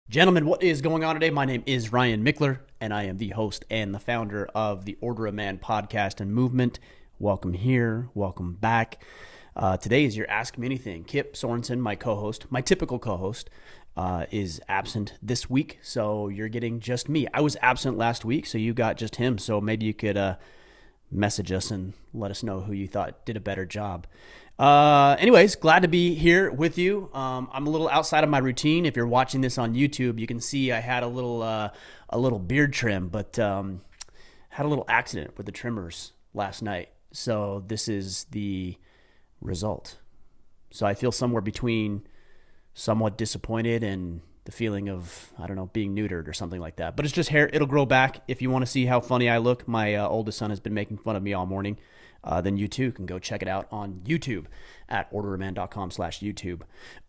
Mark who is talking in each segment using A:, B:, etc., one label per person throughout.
A: Gentlemen, what is going on today? My name is Ryan Mickler, and I am the host and the founder of the Order of Man podcast and movement. Welcome here. Welcome back. Today is your Ask Me Anything. Kip Sorensen, my co-host, my typical co-host, is absent this week, so you're getting just me. I was absent last week, so you got just him, so maybe you could message us and let us know who you thought did a better job. Anyways, glad to be here with you. I'm a little outside of my routine. If you're watching this on YouTube, you can see I had a little beard trim, but had a little accident with the trimmers last night. So this is the result. So I feel somewhere between somewhat disappointed and the feeling of, I don't know, being neutered or something like that. But it's just hair. It'll grow back. If you want to see how funny I look, my oldest son has been making fun of me all morning. Then you too can go check it out on YouTube at orderofman.com/YouTube.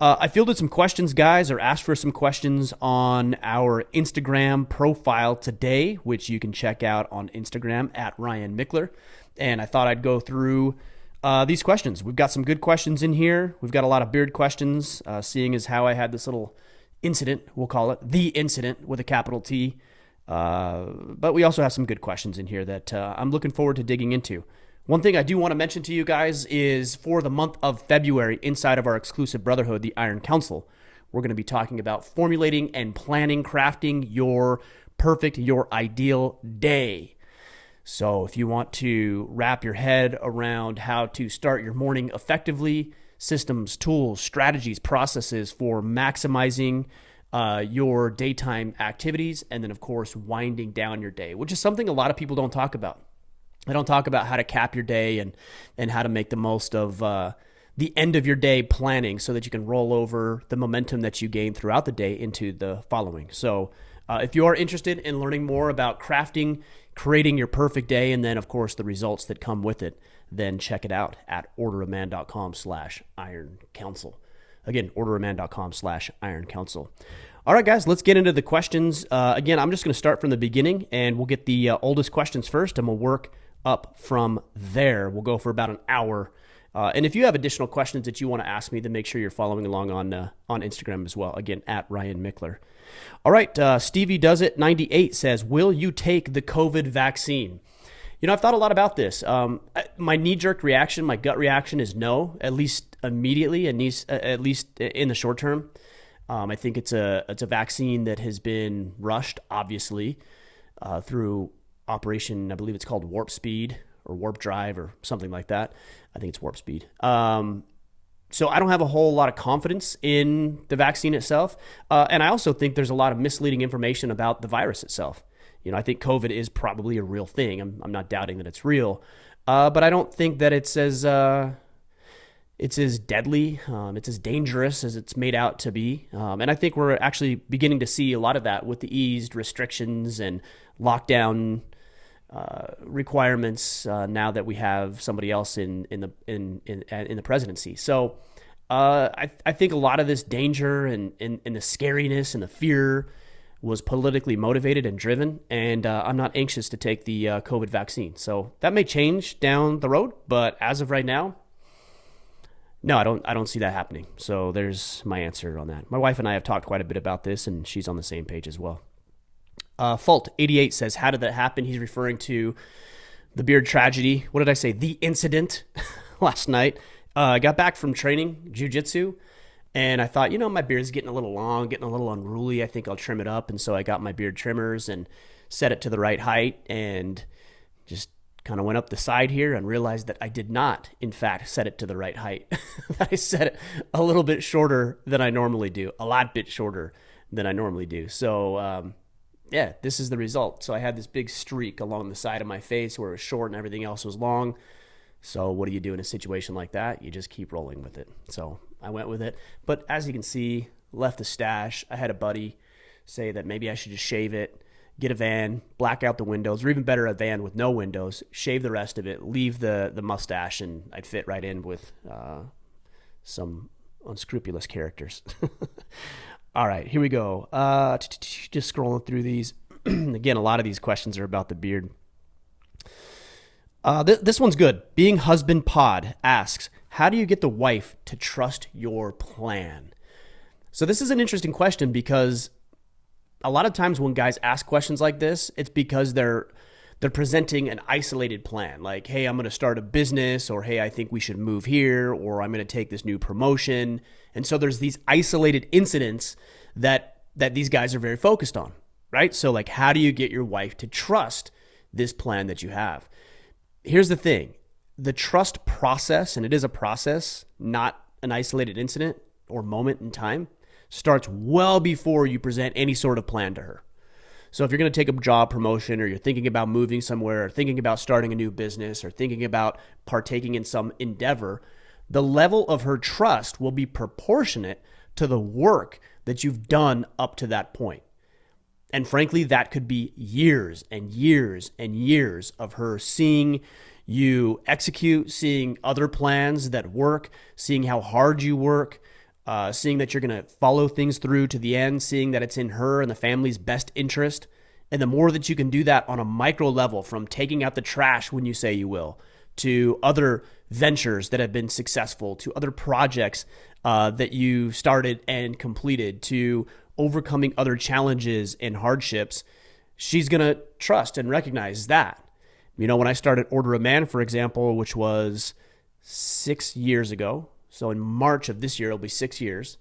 A: I fielded some questions, guys, or asked for some questions on our Instagram profile today, which you can check out on Instagram at Ryan Mickler. And I thought I'd go through these questions. We've got some good questions in here. We've got a lot of beard questions, seeing as how I had this little incident, we'll call it, the incident with a capital T. But we also have some good questions in here that I'm looking forward to digging into. One thing I do want to mention to you guys is for the month of February, inside of our exclusive brotherhood, the Iron Council, we're going to be talking about formulating and planning, crafting your perfect, your ideal day. So if you want to wrap your head around how to start your morning effectively, systems, tools, strategies, processes for maximizing your daytime activities, and then, of course, winding down your day, which is something a lot of people don't talk about. I don't talk about how to cap your day and how to make the most of the end of your day planning so that you can roll over the momentum that you gain throughout the day into the following. So if you are interested in learning more about crafting, creating your perfect day, and then, of course, the results that come with it, then check it out at orderofman.com/Iron Council. Again, orderofman.com/Iron Council. All right, guys, let's get into the questions. Again, I'm just going to start from the beginning, and we'll get the oldest questions first, and we'll work up from there. We'll go for about an hour. And if you have additional questions that you want to ask me, then make sure you're following along on Instagram as well. Again, at Ryan Mickler. All right, Stevie Does It 98 says, will you take the COVID vaccine? You know, I've thought a lot about this. My knee-jerk reaction, my gut reaction is no, at least immediately, at least in the short term. I think it's a vaccine that has been rushed, obviously, through Operation, I believe it's called Warp Speed or Warp Drive or something like that. I think it's Warp Speed. So I don't have a whole lot of confidence in the vaccine itself. And I also think there's a lot of misleading information about the virus itself. You know, I think COVID is probably a real thing. I'm not doubting that it's real. But I don't think that it's as deadly, it's as dangerous as it's made out to be. And I think we're actually beginning to see a lot of that with the eased restrictions and lockdown requirements now that we have somebody else in the presidency. So I think a lot of this danger and the scariness and the fear was politically motivated and driven, and I'm not anxious to take the COVID vaccine. So that may change down the road, but as of right now, no, I don't see that happening. So there's my answer on that. My wife and I have talked quite a bit about this, and she's on the same page as well. Fault 88 says, how did that happen? He's referring to the beard tragedy. What did I say? The incident last night. I got back from training jiu-jitsu, and I thought, you know, my beard's getting a little long, getting a little unruly. I think I'll trim it up. And so I got my beard trimmers and set it to the right height and just kind of went up the side here and realized that I did not, in fact, set it to the right height. I set it a little bit shorter than I normally do, a lot bit shorter than I normally do. So, yeah, this is the result. So I had this big streak along the side of my face where it was short and everything else was long. So what do you do in a situation like that? You just keep rolling with it. So I went with it. But as you can see, left the stash. I had a buddy say that maybe I should just shave it, get a van, black out the windows, or even better, a van with no windows, shave the rest of it, leave the mustache, and I'd fit right in with some unscrupulous characters. All right, here we go. Just scrolling through these. Again, a lot of these questions are about the beard. This one's good. Being Husband Pod asks, how do you get the wife to trust your plan? So this is an interesting question because a lot of times when guys ask questions like this, it's because they're presenting an isolated plan. Like, hey, I'm going to start a business, or hey, I think we should move here, or I'm going to take this new promotion. And so there's these isolated incidents that these guys are very focused on, right? So like, how do you get your wife to trust this plan that you have? Here's the thing. The trust process, and it is a process, not an isolated incident or moment in time, starts well before you present any sort of plan to her. So if you're going to take a job promotion, or you're thinking about moving somewhere, or thinking about starting a new business, or thinking about partaking in some endeavor, the level of her trust will be proportionate to the work that you've done up to that point. And frankly, that could be years and years and years of her seeing you execute, seeing other plans that work, seeing how hard you work, seeing that you're going to follow things through to the end, seeing that it's in her and the family's best interest. And the more that you can do that on a micro level, from taking out the trash when you say you will, to other ventures that have been successful, to other projects that you started and completed, to overcoming other challenges and hardships, she's going to trust and recognize that. You know, when I started Order a Man, for example, which was 6 years ago, so in March of this year, it'll be 6 years,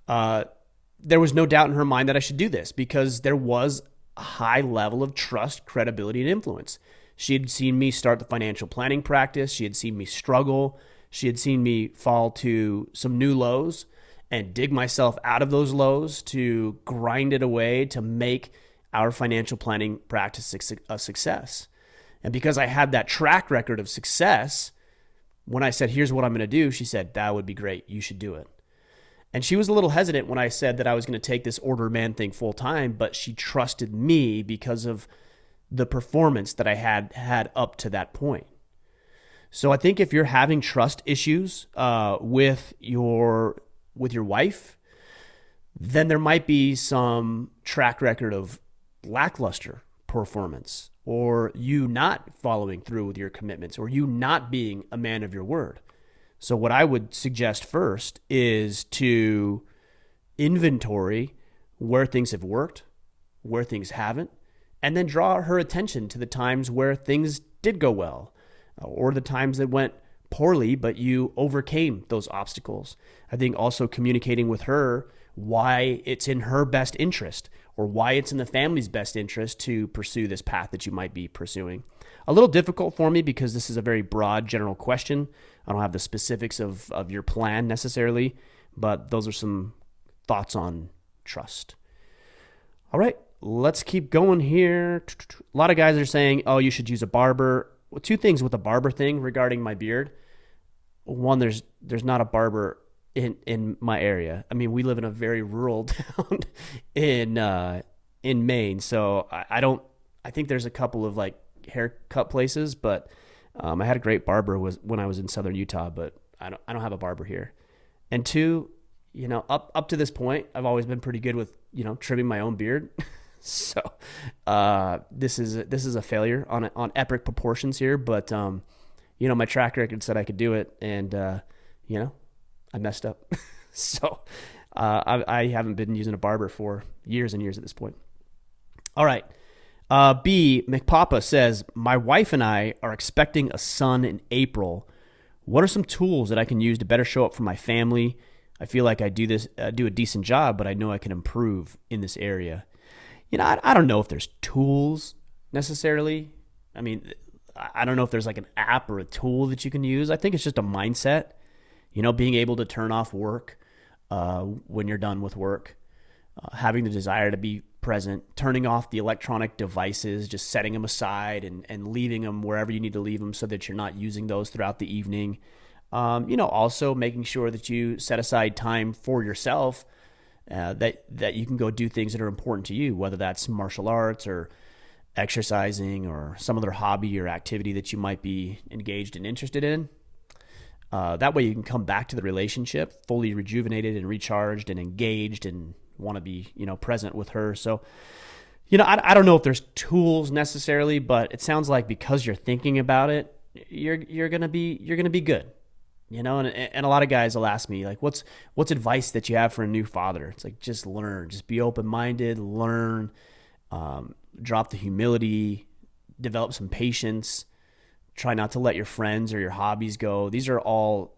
A: there was no doubt in her mind that I should do this, because there was a high level of trust, credibility, and influence. She had seen me start the financial planning practice. She had seen me struggle. She had seen me fall to some new lows and dig myself out of those lows to grind it away to make our financial planning practice a success. And because I had that track record of success, when I said, here's what I'm going to do, she said, that would be great. You should do it. And she was a little hesitant when I said that I was going to take this Order Man thing full time, but she trusted me because of the performance that I had up to that point. So I think if you're having trust issues with your wife, then there might be some track record of lackluster performance, or you not following through with your commitments, or you not being a man of your word. So what I would suggest first is to inventory where things have worked, where things haven't, and then draw her attention to the times where things did go well, or the times that went poorly, but you overcame those obstacles. I think also communicating with her why it's in her best interest, or why it's in the family's best interest to pursue this path that you might be pursuing. A little difficult for me because this is a very broad general question. I don't have the specifics of your plan necessarily, but those are some thoughts on trust. All right, let's keep going here. A lot of guys are saying, oh, you should use a barber. Well, two things with the barber thing regarding my beard. One, there's not a barber in my area. I mean, we live in a very rural town in Maine, so I think there's a couple of like haircut places, but I had a great barber when I was in southern Utah, but I don't have a barber here. And two, you know, up to this point, I've always been pretty good with, you know, trimming my own beard. So this is a failure on epic proportions here, but you know, my track record said I could do it, and you know, I messed up. So I haven't been using a barber for years and years at this point. All right. B. McPapa says, my wife and I are expecting a son in April. What are some tools that I can use to better show up for my family? I feel like I do a decent job, but I know I can improve in this area. You know, I don't know if there's tools necessarily. I mean, I don't know if there's like an app or a tool that you can use. I think it's just a mindset. You know, being able to turn off work when you're done with work, having the desire to be present, turning off the electronic devices, just setting them aside and leaving them wherever you need to leave them so that you're not using those throughout the evening. You know, also making sure that you set aside time for yourself, that you can go do things that are important to you, whether that's martial arts or exercising or some other hobby or activity that you might be engaged and interested in. That way you can come back to the relationship fully rejuvenated and recharged and engaged and want to be, you know, present with her. So, you know, I don't know if there's tools necessarily, but it sounds like because you're thinking about it, you're going to be good. And a lot of guys will ask me, like, what's advice that you have for a new father? It's like, just learn, just be open-minded, learn, drop the humility, develop some patience, try not to let your friends or your hobbies go. These are all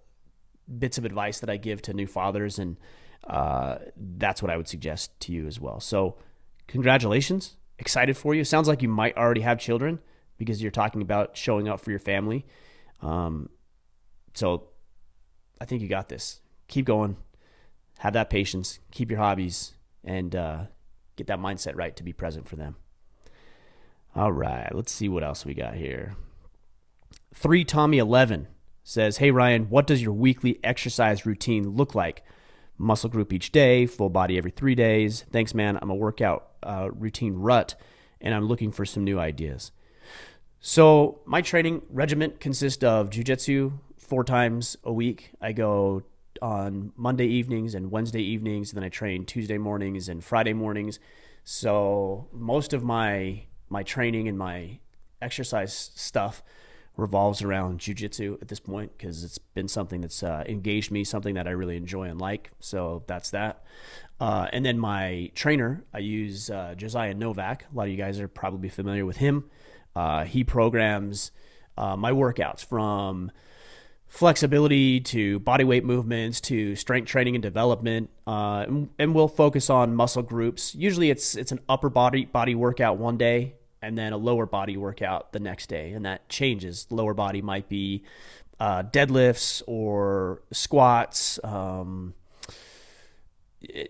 A: bits of advice that I give to new fathers, and that's what I would suggest to you as well. So congratulations. Excited for you. Sounds like you might already have children because you're talking about showing up for your family. So I think you got this. Keep going. Have that patience. Keep your hobbies, and get that mindset right to be present for them. All right. Let's see what else we got here. 3Tommy11 says, "Hey Ryan, what does your weekly exercise routine look like? Muscle group each day, full body every 3 days. Thanks, man. I'm a workout routine rut, and I'm looking for some new ideas." So my training regimen consists of jiu-jitsu 4 times a week. I go on Monday evenings and Wednesday evenings, and then I train Tuesday mornings and Friday mornings. So most of my training and my exercise stuff revolves around jiu-jitsu at this point, because it's been something that's engaged me, something that I really enjoy and like. So that's that. And then my trainer, I use Josiah Novak. A lot of you guys are probably familiar with him. He programs my workouts from flexibility to body weight movements to strength training and development. And we'll focus on muscle groups. Usually it's an upper body workout one day, and then a lower body workout the next day. And that changes. Lower body might be deadlifts or squats,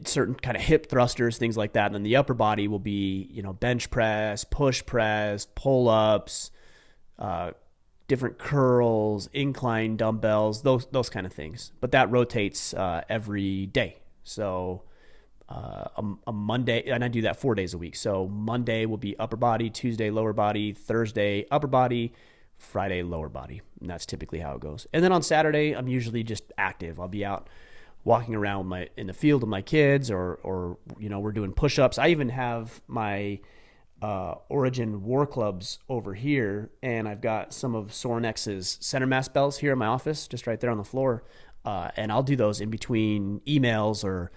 A: certain kind of hip thrusters, things like that. And then the upper body will be, bench press, push press, pull-ups, different curls, incline dumbbells, those kind of things. But that rotates every day. So a Monday, and I do that 4 days a week. So Monday will be upper body, Tuesday lower body, Thursday upper body, Friday lower body. And that's typically how it goes. And then on Saturday, I'm usually just active. I'll be out walking around in the field with my kids, or we're doing push-ups. I even have my Origin War Clubs over here, and I've got some of Sorenex's center mass bells here in my office, just right there on the floor. And I'll do those in between emails or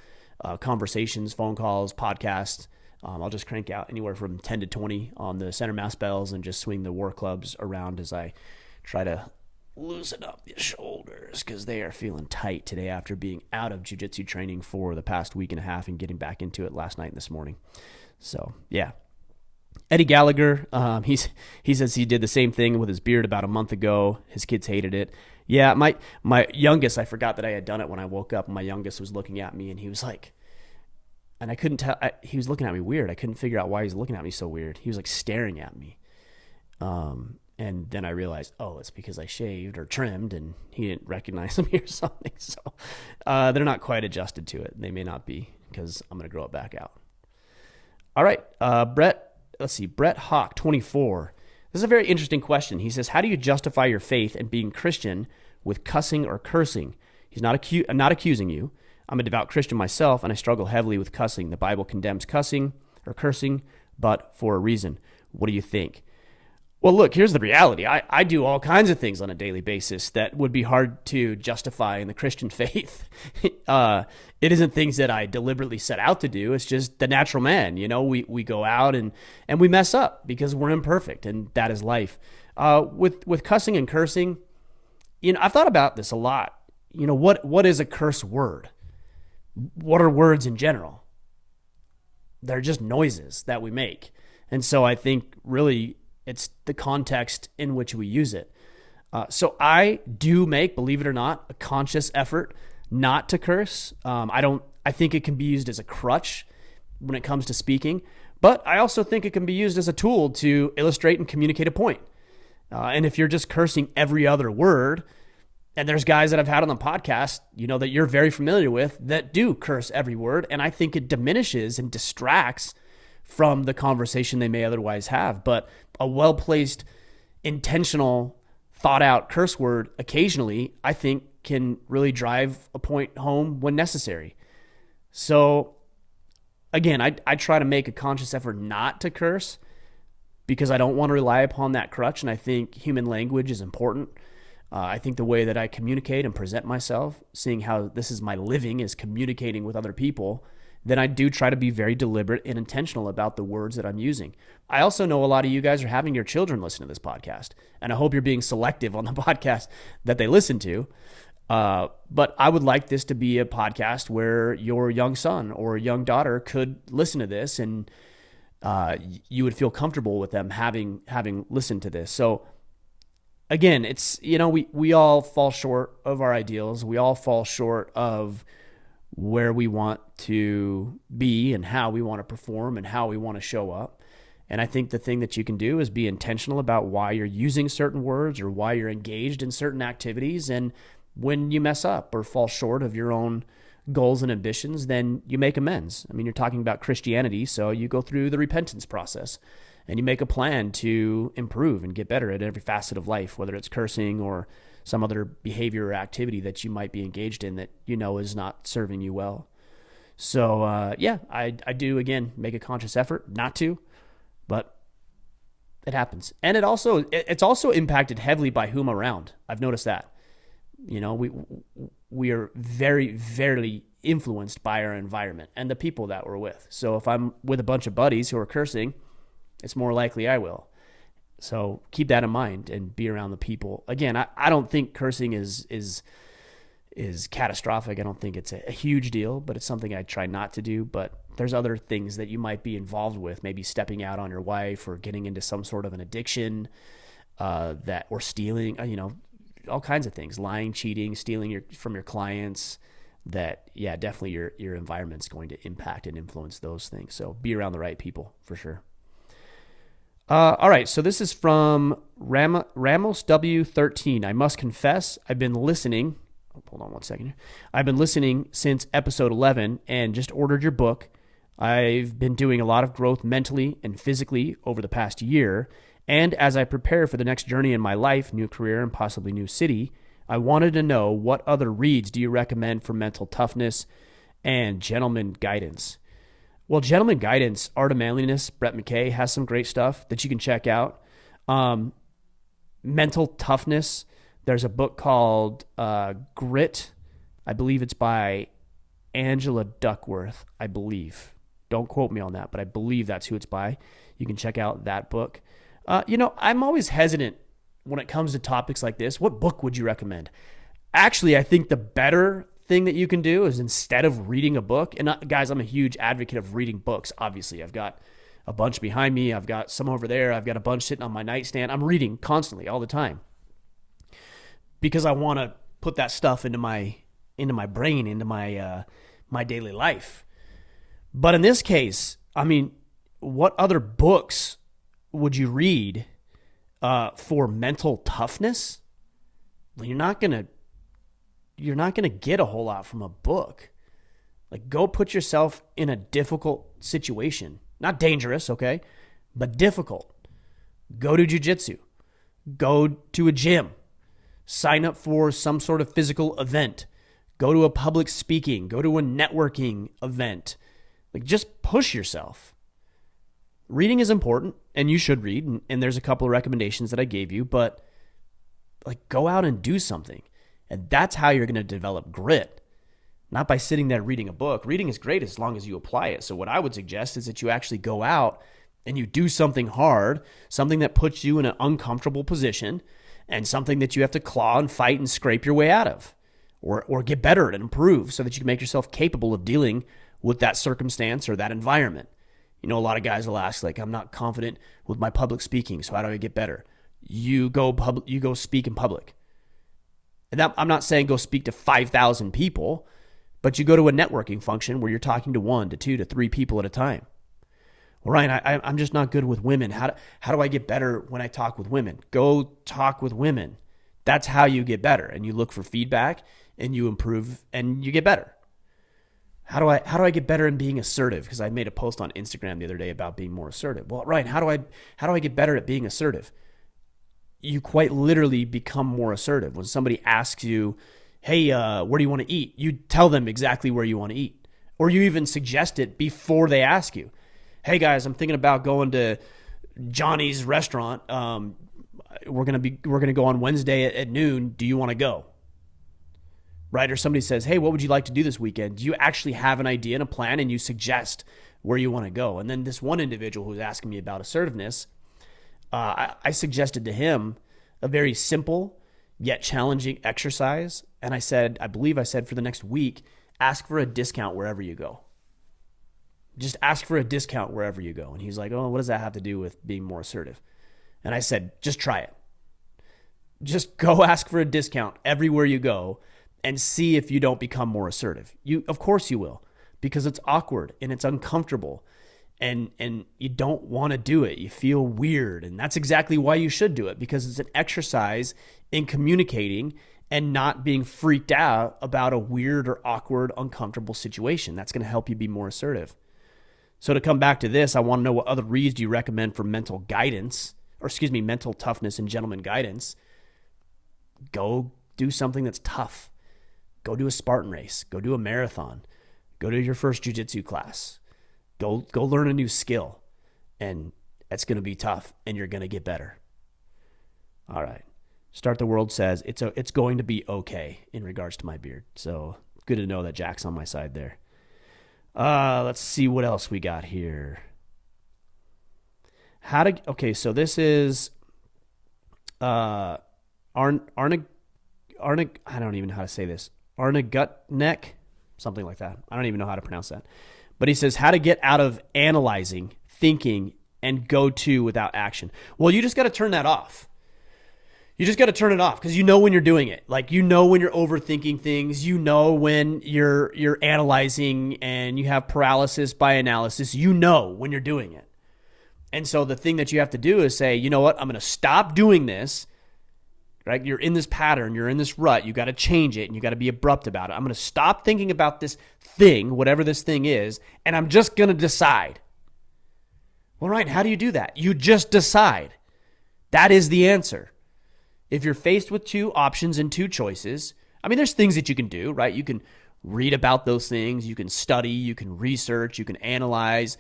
A: conversations, phone calls, podcasts. I'll just crank out anywhere from 10 to 20 on the center mass bells and just swing the War Clubs around as I try to loosen up the shoulders, because they are feeling tight today after being out of jiu-jitsu training for the past week and a half and getting back into it last night and this morning. So, yeah. Eddie Gallagher, he says he did the same thing with his beard about a month ago. His kids hated it. Yeah, my youngest, I forgot that I had done it when I woke up. My youngest was looking at me, and he was like, and I couldn't tell, he was looking at me weird. I couldn't figure out why he was looking at me so weird. He was like staring at me. And then I realized, it's because I shaved or trimmed, and he didn't recognize me or something. So they're not quite adjusted to it. They may not be, because I'm going to grow it back out. All right, Brett Hawk 24. This is a very interesting question. He says, how do you justify your faith and being Christian with cussing or cursing? I'm not accusing you. I'm a devout Christian myself, and I struggle heavily with cussing. The Bible condemns cussing or cursing, but for a reason. What do you think? Well, look, here's the reality. I do all kinds of things on a daily basis that would be hard to justify in the Christian faith. It isn't things that I deliberately set out to do. It's just the natural man. We go out and we mess up because we're imperfect, and that is life. With cussing and cursing, I've thought about this a lot. What is a curse word? What are words in general? They're just noises that we make. And so I think really it's the context in which we use it. So I do make, believe it or not, a conscious effort not to curse. I think it can be used as a crutch when it comes to speaking, but I also think it can be used as a tool to illustrate and communicate a point. And if you're just cursing every other word, and there's guys that I've had on the podcast, that you're very familiar with, that do curse every word, and I think it diminishes and distracts from the conversation they may otherwise have. But a well-placed, intentional, thought-out curse word occasionally, I think, can really drive a point home when necessary. So, again, I try to make a conscious effort not to curse because I don't want to rely upon that crutch, and I think human language is important. I think the way that I communicate and present myself, seeing how this is my living, is communicating with other people, then I do try to be very deliberate and intentional about the words that I'm using. I also know a lot of you guys are having your children listen to this podcast, and I hope you're being selective on the podcast that they listen to. But I would like this to be a podcast where your young son or young daughter could listen to this, and you would feel comfortable with them having listened to this. So again, it's, we all fall short of our ideals. We all fall short of where we want to be and how we want to perform and how we want to show up. And I think the thing that you can do is be intentional about why you're using certain words or why you're engaged in certain activities. And when you mess up or fall short of your own goals and ambitions, then you make amends. I mean, you're talking about Christianity, so you go through the repentance process and you make a plan to improve and get better at every facet of life, whether it's cursing or some other behavior or activity that you might be engaged in that is not serving you well. So I do, again, make a conscious effort not to, but it happens. And it's also impacted heavily by whom around. I've noticed that. We are very, very influenced by our environment and the people that we're with. So if I'm with a bunch of buddies who are cursing, it's more likely I will. So keep that in mind and be around the people. Again, I don't think cursing is catastrophic. I don't think it's a huge deal, but it's something I try not to do. But there's other things that you might be involved with, maybe stepping out on your wife or getting into some sort of an addiction or stealing, all kinds of things, lying, cheating, stealing from your clients. That, definitely your environment's going to impact and influence those things. So be around the right people for sure. All right, so this is from Ramos W13. I must confess, I've been listening. Hold on one second here. I've been listening since episode 11 and just ordered your book. I've been doing a lot of growth mentally and physically over the past year. And as I prepare for the next journey in my life, new career, and possibly new city, I wanted to know, what other reads do you recommend for mental toughness and gentleman guidance? Well, Gentleman Guidance, Art of Manliness, Brett McKay has some great stuff that you can check out. Mental Toughness, there's a book called Grit. I believe it's by Angela Duckworth, I believe. Don't quote me on that, but I believe that's who it's by. You can check out that book. I'm always hesitant when it comes to topics like this. What book would you recommend? Actually, I think the better thing that you can do is, instead of reading a book, and guys, I'm a huge advocate of reading books. Obviously, I've got a bunch behind me. I've got some over there. I've got a bunch sitting on my nightstand. I'm reading constantly all the time because I want to put that stuff into my brain, into my daily life. But in this case, I mean, what other books would you read for mental toughness? Well, you're not gonna get a whole lot from a book. Like, go put yourself in a difficult situation. Not dangerous, okay? But difficult. Go to jiu-jitsu. Go to a gym. Sign up for some sort of physical event. Go to a public speaking. Go to a networking event. Like, just push yourself. Reading is important, and you should read, and there's a couple of recommendations that I gave you, but like, go out and do something. And that's how you're going to develop grit. Not by sitting there reading a book. Reading is great as long as you apply it. So what I would suggest is that you actually go out and you do something hard, something that puts you in an uncomfortable position, and something that you have to claw and fight and scrape your way out of, or get better and improve so that you can make yourself capable of dealing with that circumstance or that environment. A lot of guys will ask, like, I'm not confident with my public speaking, so how do I get better? You go speak in public. And I'm not saying go speak to 5,000 people, but you go to a networking function where you're talking to 1 to 2 to 3 people at a time. Well, Ryan, I'm just not good with women. How do I get better when I talk with women? Go talk with women. That's how you get better. And you look for feedback and you improve and you get better. How do I get better in being assertive? Because I made a post on Instagram the other day about being more assertive. Well, Ryan, how do I get better at being assertive? You quite literally become more assertive. When somebody asks you, hey, where do you want to eat? You tell them exactly where you want to eat. Or you even suggest it before they ask you. Hey guys, I'm thinking about going to Johnny's restaurant. we're going to go on Wednesday at noon. Do you want to go? Right? Or somebody says, hey, what would you like to do this weekend? Do you actually have an idea and a plan, and you suggest where you want to go? And then this one individual who's asking me about assertiveness, I suggested to him a very simple yet challenging exercise. And I believe I said for the next week, ask for a discount wherever you go. Just ask for a discount wherever you go. And he's like, oh, what does that have to do with being more assertive? And I said, just try it. Just go ask for a discount everywhere you go and see if you don't become more assertive. Of course you will, because it's awkward and it's uncomfortable and you don't want to do it. You feel weird. And that's exactly why you should do it, because it's an exercise in communicating and not being freaked out about a weird or awkward, uncomfortable situation. That's going to help you be more assertive. So to come back to this, I want to know, what other reads do you recommend for mental toughness and gentleman guidance? Go do something that's tough. Go do a Spartan race. Go do a marathon. Go to your first jiu-jitsu class. Go learn a new skill. And it's going to be tough, and you're going to get better. All right. Start the World says it's going to be okay in regards to my beard. So good to know that Jack's on my side there. Let's see what else we got here. So this is Arne, I don't even know how to say this. Arne Gutneck, something like that. I don't even know how to pronounce that. But he says how to get out of analyzing, thinking, and go to without action. Well, you just got to turn that off. You just got to turn it off, because you know when you're doing it. Like, you know when you're overthinking things. You know when you're analyzing and you have paralysis by analysis. You know when you're doing it. And so the thing that you have to do is say, you know what? I'm going to stop doing this. Right? You're in this pattern. You're in this rut. You got to change it, and you got to be abrupt about it. I'm going to stop thinking about this thing, whatever this thing is, and I'm just going to decide. Well, right. How do you do that? You just decide. That is the answer. If you're faced with two options and two choices, I mean, there's things that you can do, right? You can read about those things. You can study. You can research. You can analyze.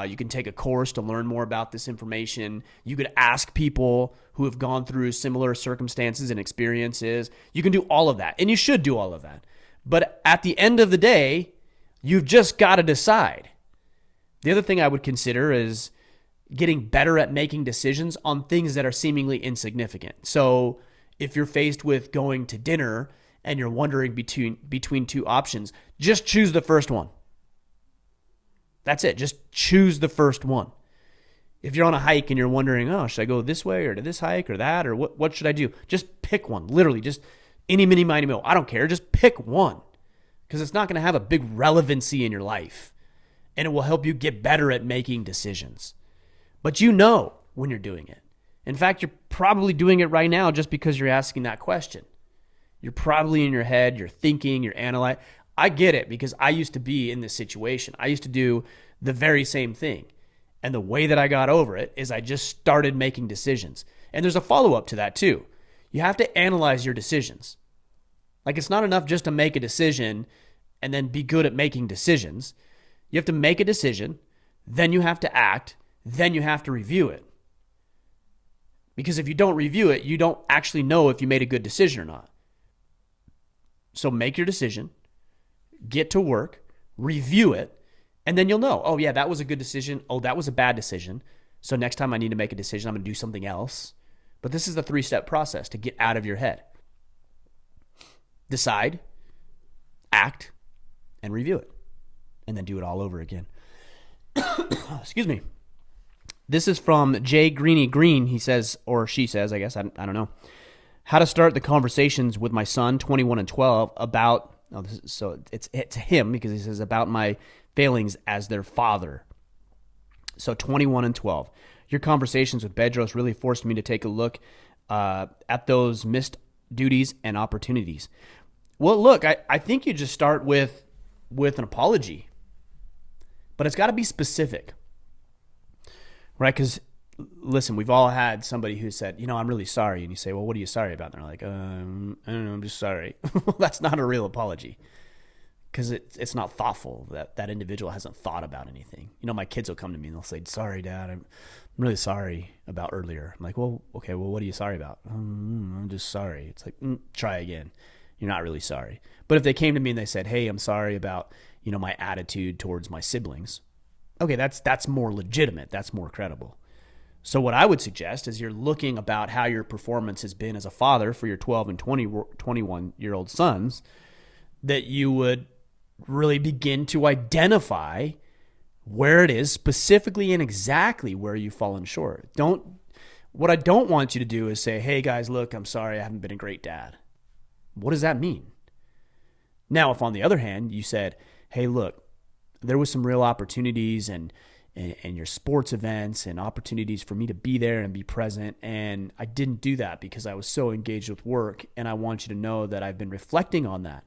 A: You can take a course to learn more about this information. You could ask people who have gone through similar circumstances and experiences. You can do all of that, and you should do all of that. But at the end of the day, you've just got to decide. The other thing I would consider is getting better at making decisions on things that are seemingly insignificant. So if you're faced with going to dinner and you're wondering between two options, just choose the first one. That's it. Just choose the first one. If you're on a hike and you're wondering, oh, should I go this way or to this hike or that, or what should I do? Just pick one. Literally, just any, mini, miny, mo. I don't care. Just pick one, because it's not going to have a big relevancy in your life, and it will help you get better at making decisions. But you know when you're doing it. In fact, you're probably doing it right now just because you're asking that question. You're probably in your head, you're thinking, you're analyzing. I get it, because I used to be in this situation. I used to do the very same thing. And the way that I got over it is I just started making decisions. And there's a follow-up to that too. You have to analyze your decisions. Like, it's not enough just to make a decision and then be good at making decisions. You have to make a decision, then you have to act, then you have to review it. Because if you don't review it, you don't actually know if you made a good decision or not. So make your decision, get to work, review it, and then you'll know, oh yeah, that was a good decision. Oh, that was a bad decision. So next time I need to make a decision, I'm going to do something else. But this is the 3-step process to get out of your head. Decide, act, and review it. And then do it all over again. Excuse me. This is from Jay Greeny Green. He says, or she says, I guess, I don't know. How to start the conversations with my son, 21 and 12, about, so it's him, because he says, about my failings as their father. So 21 and 12. Your conversations with Bedros really forced me to take a look at those missed duties and opportunities. Well, look, I think you just start with an apology. But it's got to be specific. Right? Because, listen, we've all had somebody who said, I'm really sorry. And you say, well, what are you sorry about? And they're like, I don't know, I'm just sorry. Well, that's not a real apology. because it's not thoughtful. That individual hasn't thought about anything. My kids will come to me and they'll say, "Sorry, Dad, I'm really sorry about earlier." I'm like, "Well, okay, well, what are you sorry about?" I'm just sorry." It's like, try again. You're not really sorry. But if they came to me and they said, "Hey, I'm sorry about, my attitude towards my siblings." Okay, that's more legitimate. That's more credible. So what I would suggest is you're looking about how your performance has been as a father for your 12 and 21-year-old sons, that you would really begin to identify where it is specifically and exactly where you've fallen short. What I don't want you to do is say, "Hey guys, look, I'm sorry, I haven't been a great dad." What does that mean? Now, if on the other hand, you said, "Hey, look, there was some real opportunities and your sports events and opportunities for me to be there and be present, and I didn't do that because I was so engaged with work, and I want you to know that I've been reflecting on that,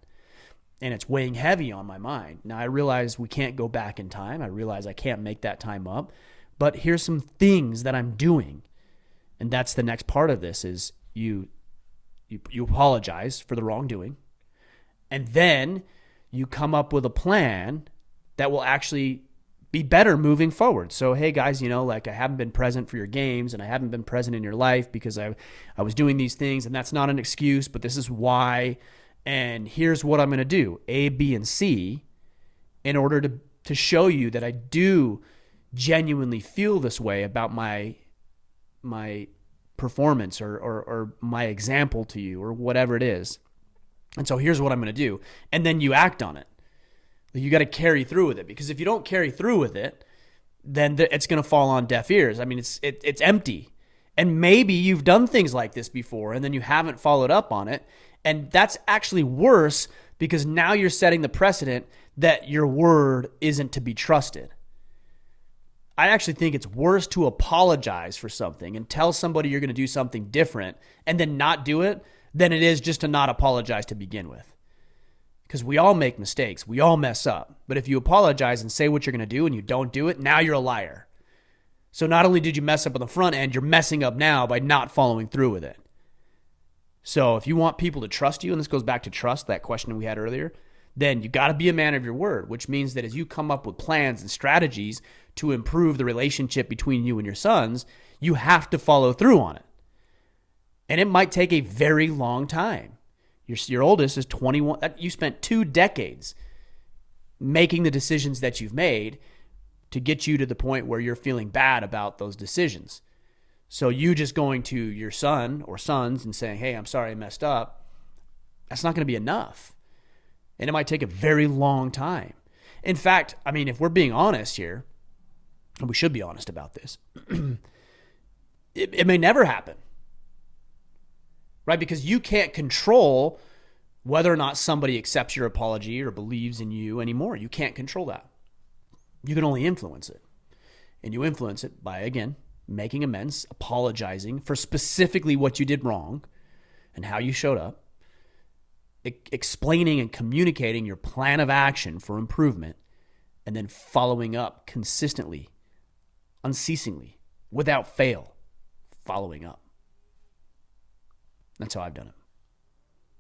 A: and it's weighing heavy on my mind. Now, I realize we can't go back in time. I realize I can't make that time up, but here's some things that I'm doing." And that's the next part of this is you apologize for the wrongdoing, and then you come up with a plan that will actually be better moving forward. So, "Hey guys, I haven't been present for your games and I haven't been present in your life because I was doing these things, and that's not an excuse, but this is why. And here's what I'm going to do, A, B, and C, in order to show you that I do genuinely feel this way about my performance or my example to you or whatever it is. And so here's what I'm going to do." And then you act on it. You got to carry through with it, because if you don't carry through with it, then it's going to fall on deaf ears. I mean, it's empty. And maybe you've done things like this before and then you haven't followed up on it. And that's actually worse, because now you're setting the precedent that your word isn't to be trusted. I actually think it's worse to apologize for something and tell somebody you're going to do something different and then not do it than it is just to not apologize to begin with. Because we all make mistakes. We all mess up. But if you apologize and say what you're going to do and you don't do it, now you're a liar. So not only did you mess up on the front end, you're messing up now by not following through with it. So if you want people to trust you, and this goes back to trust, that question we had earlier, then you got to be a man of your word, which means that as you come up with plans and strategies to improve the relationship between you and your sons, you have to follow through on it. And it might take a very long time. Your oldest is 21. You spent 2 decades making the decisions that you've made to get you to the point where you're feeling bad about those decisions. So you just going to your son or sons and saying, "Hey, I'm sorry I messed up," that's not going to be enough. And it might take a very long time. In fact, I mean, if we're being honest here, and we should be honest about this, it may never happen. Right? Because you can't control whether or not somebody accepts your apology or believes in you anymore. You can't control that. You can only influence it. And you influence it by, again, making amends, apologizing for specifically what you did wrong and how you showed up, explaining and communicating your plan of action for improvement, and then following up consistently, unceasingly, without fail, following up. That's how I've done it.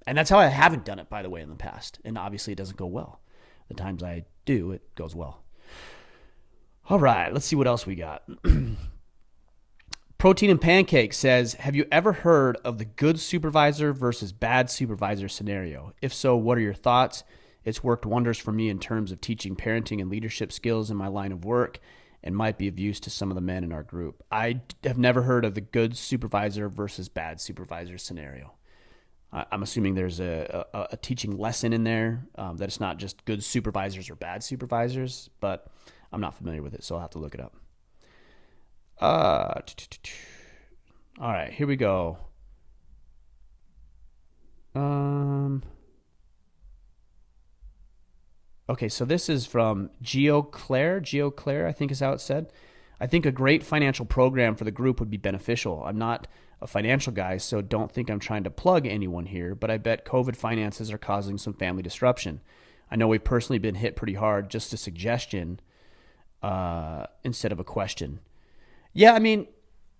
A: And that's how I haven't done it, by the way, in the past. And obviously it doesn't go well. The times I do, it goes well. All right, let's see what else we got. Protein and Pancake says, "Have you ever heard of the good supervisor versus bad supervisor scenario? If so, what are your thoughts? It's worked wonders for me in terms of teaching parenting and leadership skills in my line of work and might be of use to some of the men in our group." I have never heard of the good supervisor versus bad supervisor scenario. I'm assuming there's a teaching lesson in there, that it's not just good supervisors or bad supervisors, but I'm not familiar with it, so I'll have to look it up. All right, here we go. Okay, so this is from Geo Claire, I think is how it's said. "I think a great financial program for the group would be beneficial. I'm not a financial guy, so don't think I'm trying to plug anyone here, but I bet COVID finances are causing some family disruption. I know we've personally been hit pretty hard. Just a suggestion instead of a question." Yeah, I mean,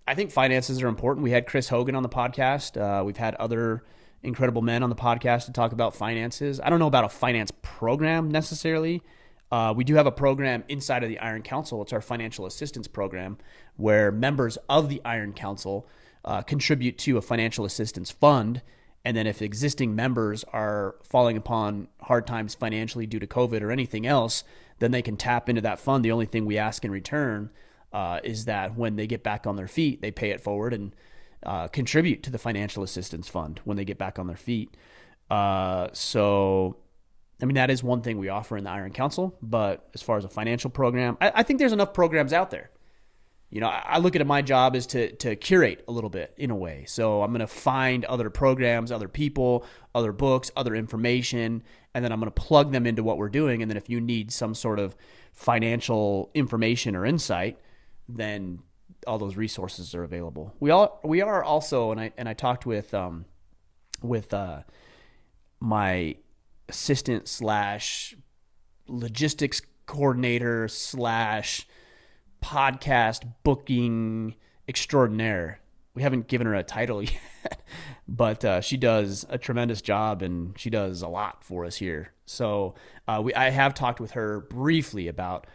A: I think finances are important. We had Chris Hogan on the podcast. We've had other incredible men on the podcast to talk about finances. I don't know about a finance program necessarily. We do have a program inside of the Iron Council. It's our financial assistance program where members of the Iron Council contribute to a financial assistance fund. And then if existing members are falling upon hard times financially due to COVID or anything else, then they can tap into that fund. The only thing we ask in return is that when they get back on their feet, they pay it forward and contribute to the financial assistance fund when they get back on their feet. So, I mean, that is one thing we offer in the Iron Council. But as far as a financial program, I think there's enough programs out there. You know, I look at it, my job is to curate a little bit in a way. So I'm going to find other programs, other people, other books, other information, and then I'm going to plug them into what we're doing. And then if you need some sort of financial information or insight, then all those resources are available. We are also, and I talked with my assistant / logistics coordinator / podcast booking extraordinaire. We haven't given her a title yet, but she does a tremendous job and she does a lot for us here. So I have talked with her briefly about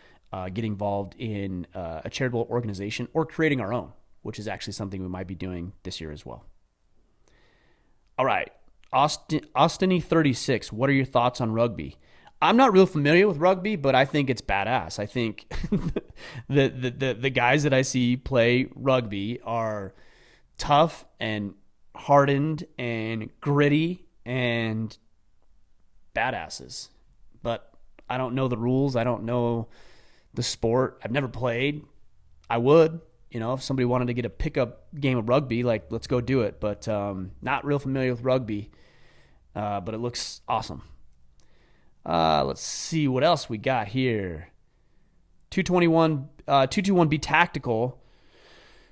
A: getting involved in a charitable organization or creating our own, which is actually something we might be doing this year as well. All right. Austiny36, what are your thoughts on rugby? I'm not real familiar with rugby, but I think it's badass. I think the guys that I see play rugby are tough and hardened and gritty and badasses. But I don't know the rules. I don't know the sport. I've never played. I would, if somebody wanted to get a pickup game of rugby, like, let's go do it. But not real familiar with rugby, but it looks awesome. Let's see what else we got here. 221 Be Tactical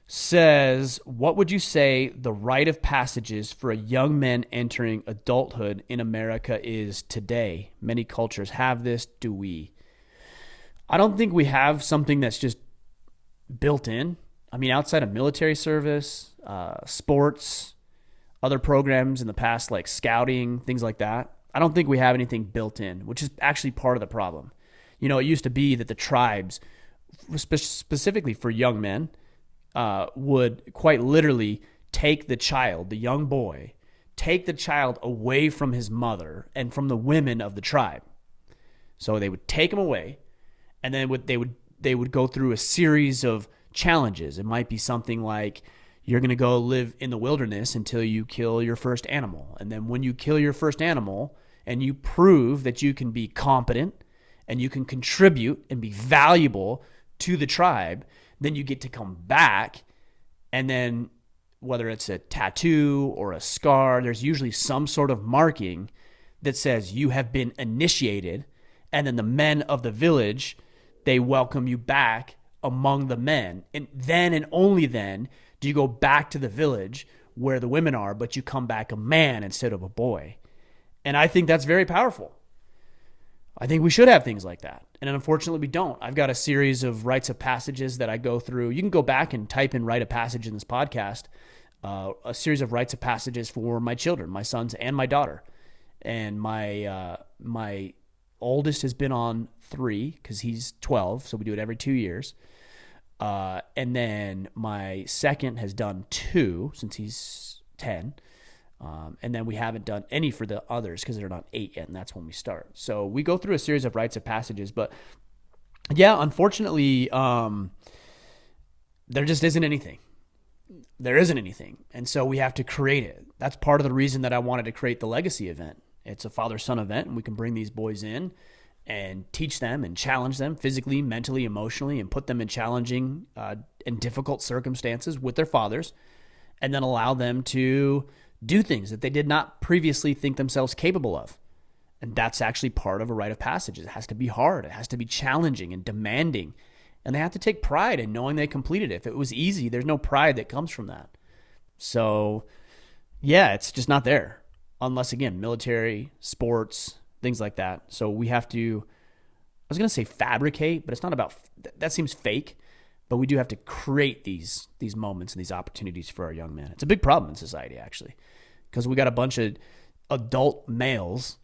A: says, what would you say the rite of passages for a young man entering adulthood in America is today? Many cultures have this. Do we? I don't think we have something that's just built in. I mean, outside of military service, sports, other programs in the past like scouting, things like that, I don't think we have anything built in, which is actually part of the problem. It used to be that the tribes, specifically for young men, would quite literally take the child, the young boy, take the child away from his mother and from the women of the tribe. So they would take him away, and then they would go through a series of challenges. It might be something like, you're going to go live in the wilderness until you kill your first animal. And then when you kill your first animal and you prove that you can be competent and you can contribute and be valuable to the tribe, then you get to come back. And then whether it's a tattoo or a scar, there's usually some sort of marking that says you have been initiated. And then the men of the village, they welcome you back among the men. And then and only then do you go back to the village where the women are, but you come back a man instead of a boy. And I think that's very powerful. I think we should have things like that. And unfortunately, we don't. I've got a series of rites of passages that I go through. You can go back and type in rite of passage in this podcast, a series of rites of passages for my children, my sons and my daughter. And my oldest has been on 3 because he's 12, so we do it every 2 years. And then my second has done 2 since he's 10. And then we haven't done any for the others because they're not 8 yet, and that's when we start. So we go through a series of rites of passages. But yeah, unfortunately, there just isn't anything. There isn't anything. And so we have to create it. That's part of the reason that I wanted to create the legacy event. It's a father-son event, and we can bring these boys in and teach them and challenge them physically, mentally, emotionally, and put them in challenging and difficult circumstances with their fathers, and then allow them to do things that they did not previously think themselves capable of. And that's actually part of a rite of passage. It has to be hard. It has to be challenging and demanding. And they have to take pride in knowing they completed it. If it was easy, there's no pride that comes from that. So, yeah, it's just not there. Unless, again, military, sports, things like that. So we have to, I was going to say fabricate, but it's not about, that seems fake. But we do have to create these moments and these opportunities for our young men. It's a big problem in society, actually, because we got a bunch of adult males,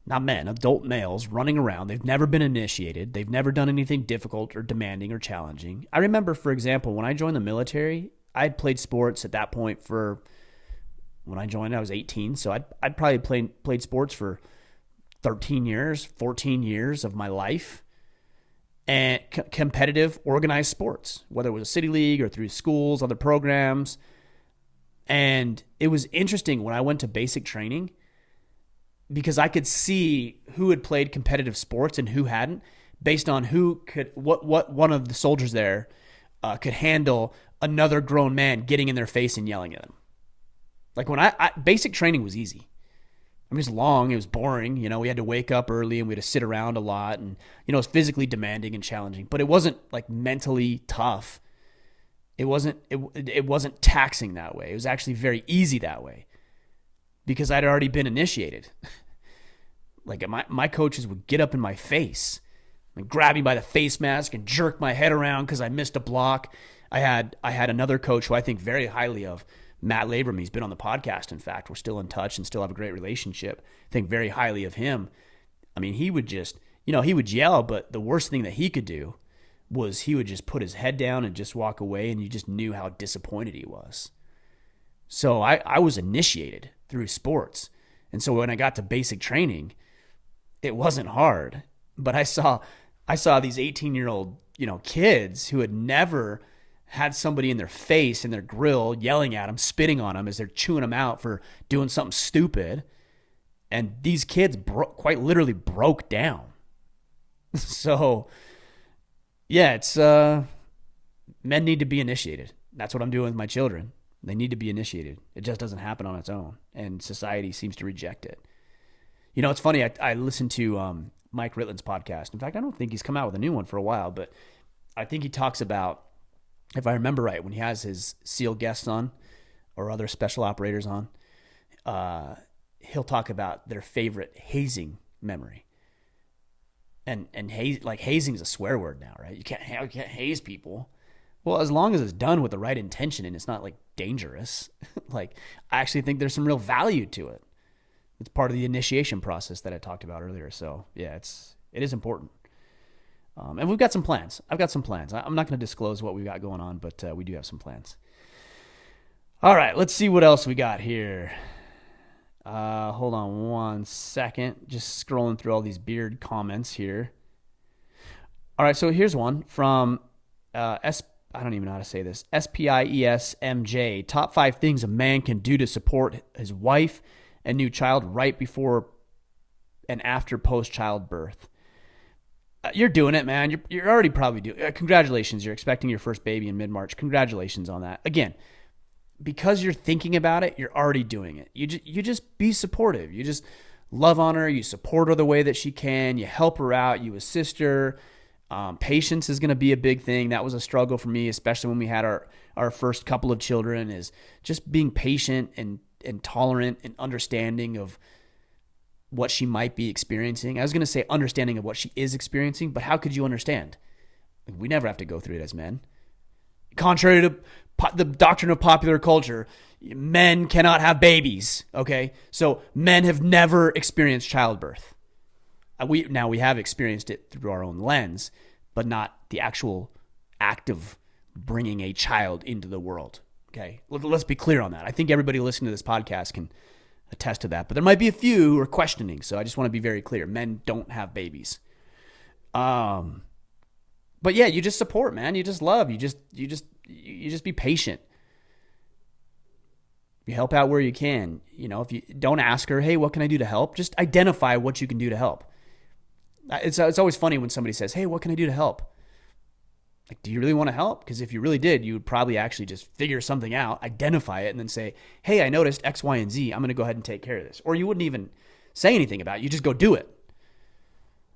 A: not men, adult males running around. They've never been initiated. They've never done anything difficult or demanding or challenging. I remember, for example, when I joined the military, I'd played sports at that point when I joined, I was 18. So I'd probably played sports for 13 years, 14 years of my life. And competitive, organized sports, whether it was a city league or through schools, other programs. And it was interesting when I went to basic training because I could see who had played competitive sports and who hadn't based on what one of the soldiers there could handle another grown man getting in their face and yelling at them. Like when basic training was easy. I mean, it was long. It was boring. We had to wake up early and we had to sit around a lot. And, it was physically demanding and challenging. But it wasn't like mentally tough. It wasn't taxing that way. It was actually very easy that way because I'd already been initiated. Like my coaches would get up in my face and grab me by the face mask and jerk my head around because I missed a block. I had another coach who I think very highly of, Matt Labram. He's been on the podcast. In fact, we're still in touch and still have a great relationship. I think very highly of him. I mean, he would just, he would yell, but the worst thing that he could do was he would just put his head down and just walk away, and you just knew how disappointed he was. So I was initiated through sports. And so when I got to basic training, it wasn't hard. But I saw these 18-year-old, kids who had never had somebody in their face, in their grill, yelling at them, spitting on them as they're chewing them out for doing something stupid. And these kids quite literally broke down. So, yeah, it's men need to be initiated. That's what I'm doing with my children. They need to be initiated. It just doesn't happen on its own, and society seems to reject it. It's funny. I listened to Mike Ritland's podcast. In fact, I don't think he's come out with a new one for a while, but I think he talks about, if I remember right, when he has his SEAL guests on or other special operators on, he'll talk about their favorite hazing memory. And hazing is a swear word now, right? You can't haze people. Well, as long as it's done with the right intention and it's not like dangerous, I actually think there's some real value to it. It's part of the initiation process that I talked about earlier. So yeah, it is important. And we've got some plans. I've got some plans. I'm not going to disclose what we've got going on, but we do have some plans. All right, let's see what else we got here. Hold on one second. Just scrolling through all these beard comments here. All right, so here's one from I don't even know how to say this. SPIESMJ. Top 5 things a man can do to support his wife and new child right before and after post-child birth. You're doing it, man. You're already probably doing it. Congratulations. You're expecting your first baby in mid-March. Congratulations on that. Again, because you're thinking about it, you're already doing it. You just be supportive. You just love on her. You support her the way that she can. You help her out. You assist her. Patience is going to be a big thing. That was a struggle for me, especially when we had our first couple of children, is just being patient and tolerant and understanding of what she might be experiencing. I was going to say understanding of what she is experiencing, but how could you understand? We never have to go through it as men. Contrary to the doctrine of popular culture, men cannot have babies, okay? So men have never experienced childbirth. We have experienced it through our own lens, but not the actual act of bringing a child into the world, okay? Let's be clear on that. I think everybody listening to this podcast can attest to that, but there might be a few who are questioning, so I just want to be very clear. Men don't have babies. But yeah, you just support, man. You just love. You just be patient. You help out where you can. If you don't ask her, hey, what can I do to help? Just identify what you can do to help. It's always funny when somebody says, hey, what can I do to help? Like, do you really want to help? Because if you really did, you would probably actually just figure something out, identify it, and then say, hey, I noticed X, Y, and Z. I'm going to go ahead and take care of this. Or you wouldn't even say anything about it. You just go do it.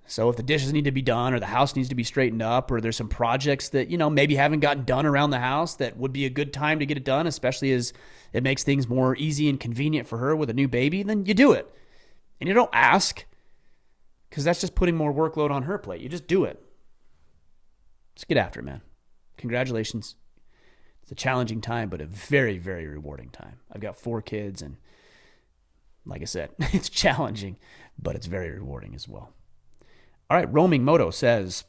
A: So if the dishes need to be done or the house needs to be straightened up or there's some projects that, maybe haven't gotten done around the house that would be a good time to get it done, especially as it makes things more easy and convenient for her with a new baby, then you do it. And you don't ask because that's just putting more workload on her plate. You just do it. Just get after it, man. Congratulations. It's a challenging time, but a very, very rewarding time. I've got 4 kids, and like I said, it's challenging, but it's very rewarding as well. All right, Roaming Moto says,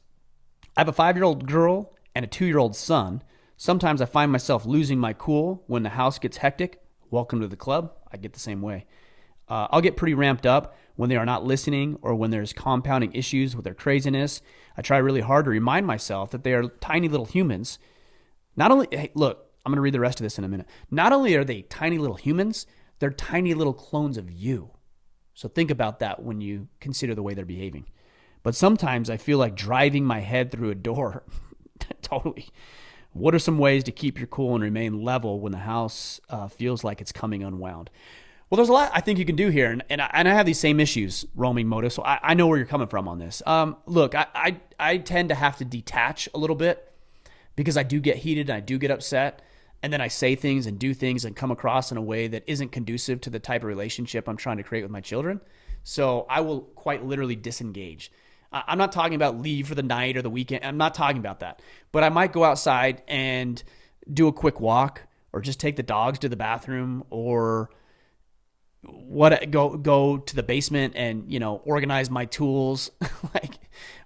A: I have a 5-year-old girl and a 2-year-old son. Sometimes I find myself losing my cool when the house gets hectic. Welcome to the club. I get the same way. I'll get pretty ramped up when they are not listening or when there's compounding issues with their craziness. I try really hard to remind myself that they are tiny little humans. Not only, hey, look, I'm going to read the rest of this in a minute. Not only are they tiny little humans, they're tiny little clones of you. So think about that when you consider the way they're behaving. But sometimes I feel like driving my head through a door. Totally. What are some ways to keep your cool and remain level when the house feels like it's coming unwound? Well, there's a lot I think you can do here. And I have these same issues, Roaming Moto, so I know where you're coming from on this. Look, I tend to have to detach a little bit because I do get heated and I do get upset. And then I say things and do things and come across in a way that isn't conducive to the type of relationship I'm trying to create with my children. So I will quite literally disengage. I'm not talking about leave for the night or the weekend. I'm not talking about that. But I might go outside and do a quick walk or just take the dogs to the bathroom or go to the basement and, organize my tools, like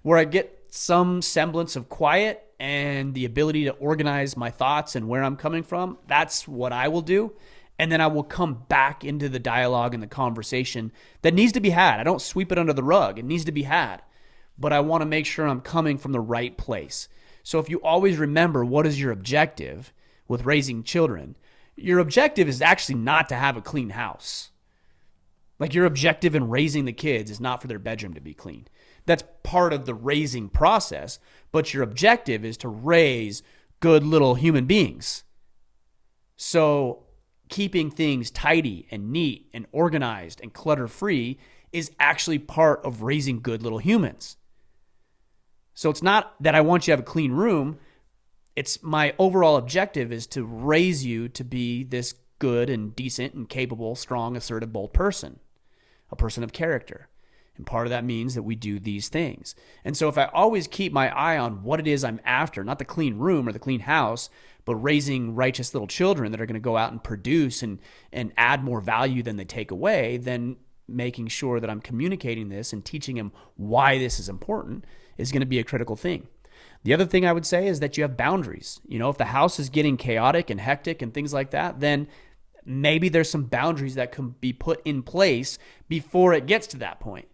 A: where I get some semblance of quiet and the ability to organize my thoughts and where I'm coming from. That's what I will do. And then I will come back into the dialogue and the conversation that needs to be had. I don't sweep it under the rug. It needs to be had. But I want to make sure I'm coming from the right place. So if you always remember what is your objective with raising children, your objective is actually not to have a clean house. Like your objective in raising the kids is not for their bedroom to be clean. That's part of the raising process, but your objective is to raise good little human beings. So keeping things tidy and neat and organized and clutter-free is actually part of raising good little humans. So it's not that I want you to have a clean room. It's my overall objective is to raise you to be this good and decent and capable, strong, assertive, bold person, a person of character. And part of that means that we do these things. And so if I always keep my eye on what it is I'm after, not the clean room or the clean house, but raising righteous little children that are going to go out and produce and add more value than they take away, then making sure that I'm communicating this and teaching them why this is important is going to be a critical thing. The other thing I would say is that you have boundaries. If the house is getting chaotic and hectic and things like that, then maybe there's some boundaries that can be put in place before it gets to that point.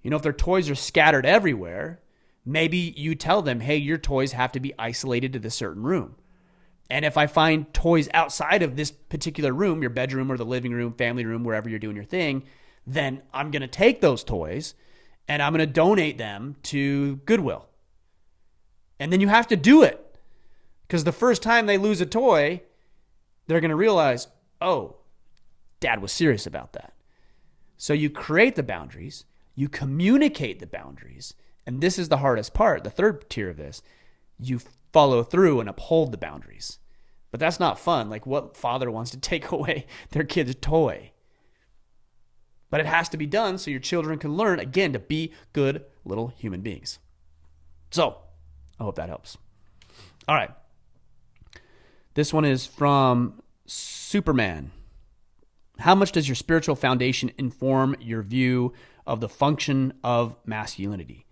A: If their toys are scattered everywhere, maybe you tell them, hey, your toys have to be isolated to this certain room. And if I find toys outside of this particular room, your bedroom or the living room, family room, wherever you're doing your thing, then I'm going to take those toys and I'm going to donate them to Goodwill. And then you have to do it because the first time they lose a toy, they're going to realize, oh, Dad was serious about that. So you create the boundaries, you communicate the boundaries, and this is the hardest part, the third tier of this. You follow through and uphold the boundaries. But that's not fun. Like, what father wants to take away their kid's toy? But it has to be done so your children can learn, again, to be good little human beings. So, I hope that helps. All right. This one is from Superman. How much does your spiritual foundation inform your view of the function of masculinity?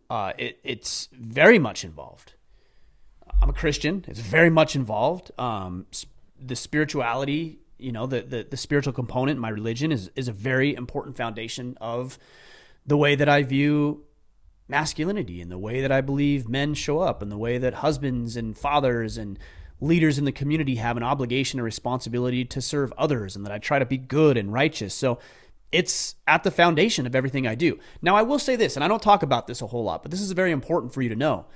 A: It's very much involved. I'm a Christian. It's very much involved. The spirituality, the spiritual component in my religion is a very important foundation of the way that I view masculinity and the way that I believe men show up and the way that husbands and fathers and leaders in the community have an obligation and responsibility to serve others and that I try to be good and righteous. So it's at the foundation of everything I do. Now, I will say this, and I don't talk about this a whole lot, but this is very important for you to know.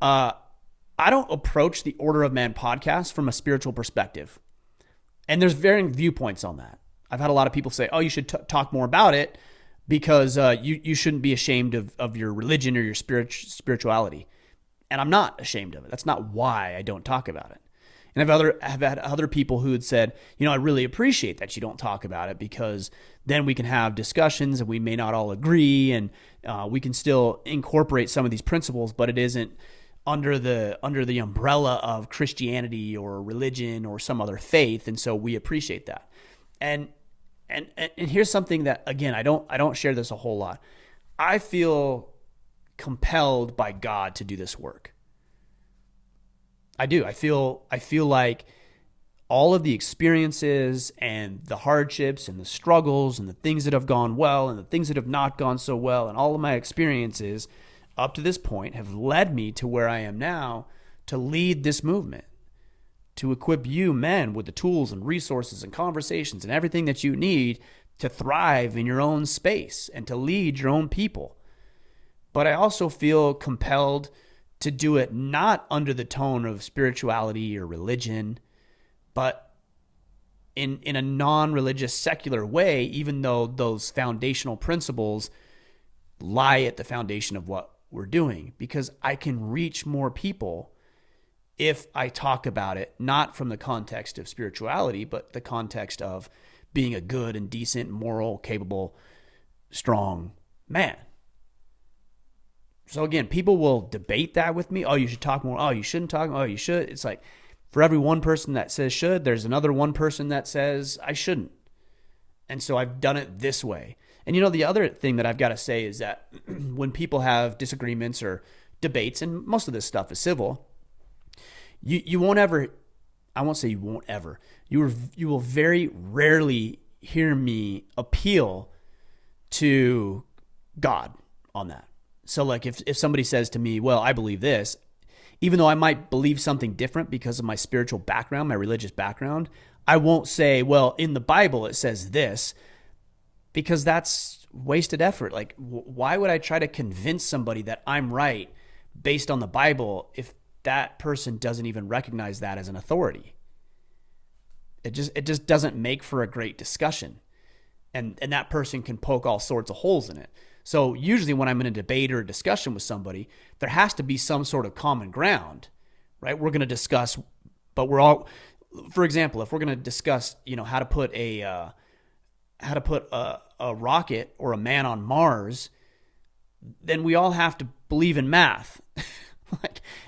A: I don't approach the Order of Man podcast from a spiritual perspective. And there's varying viewpoints on that. I've had a lot of people say, oh, you should talk more about it because you shouldn't be ashamed of your religion or your spirituality. And I'm not ashamed of it. That's not why I don't talk about it. And I've had other people who had said, I really appreciate that you don't talk about it because then we can have discussions and we may not all agree and we can still incorporate some of these principles, but it isn't under the umbrella of Christianity or religion or some other faith. And so we appreciate that. And And here's something that, again, I don't share this a whole lot. I feel compelled by God to do this work. I do. I feel like all of the experiences and the hardships and the struggles and the things that have gone well and the things that have not gone so well, and all of my experiences up to this point have led me to where I am now to lead this movement, to equip you men with the tools and resources and conversations and everything that you need to thrive in your own space and to lead your own people. But I also feel compelled to do it not under the tone of spirituality or religion, but in a non-religious, secular way, even though those foundational principles lie at the foundation of what we're doing, because I can reach more people if I talk about it, not from the context of spirituality, but the context of being a good and decent, moral, capable, strong man. So again, people will debate that with me. Oh, you should talk more. Oh, you shouldn't talk. Oh, you should. It's like, for every one person that says should, there's another one person that says I shouldn't. And so I've done it this way. And the other thing that I've got to say is that when people have disagreements or debates, and most of this stuff is civil, you won't ever, I won't say you won't ever, you will very rarely hear me appeal to God on that. So like if somebody says to me, well, I believe this, even though I might believe something different because of my spiritual background, my religious background, I won't say, well, in the Bible it says this, because that's wasted effort. Like, why would I try to convince somebody that I'm right based on the Bible if that person doesn't even recognize that as an authority? It just doesn't make for a great discussion. And that person can poke all sorts of holes in it. So usually when I'm in a debate or a discussion with somebody, there has to be some sort of common ground, right? We're going to discuss, but we're all, for example, if we're going to discuss, how to put a rocket or a man on Mars, then we all have to believe in math,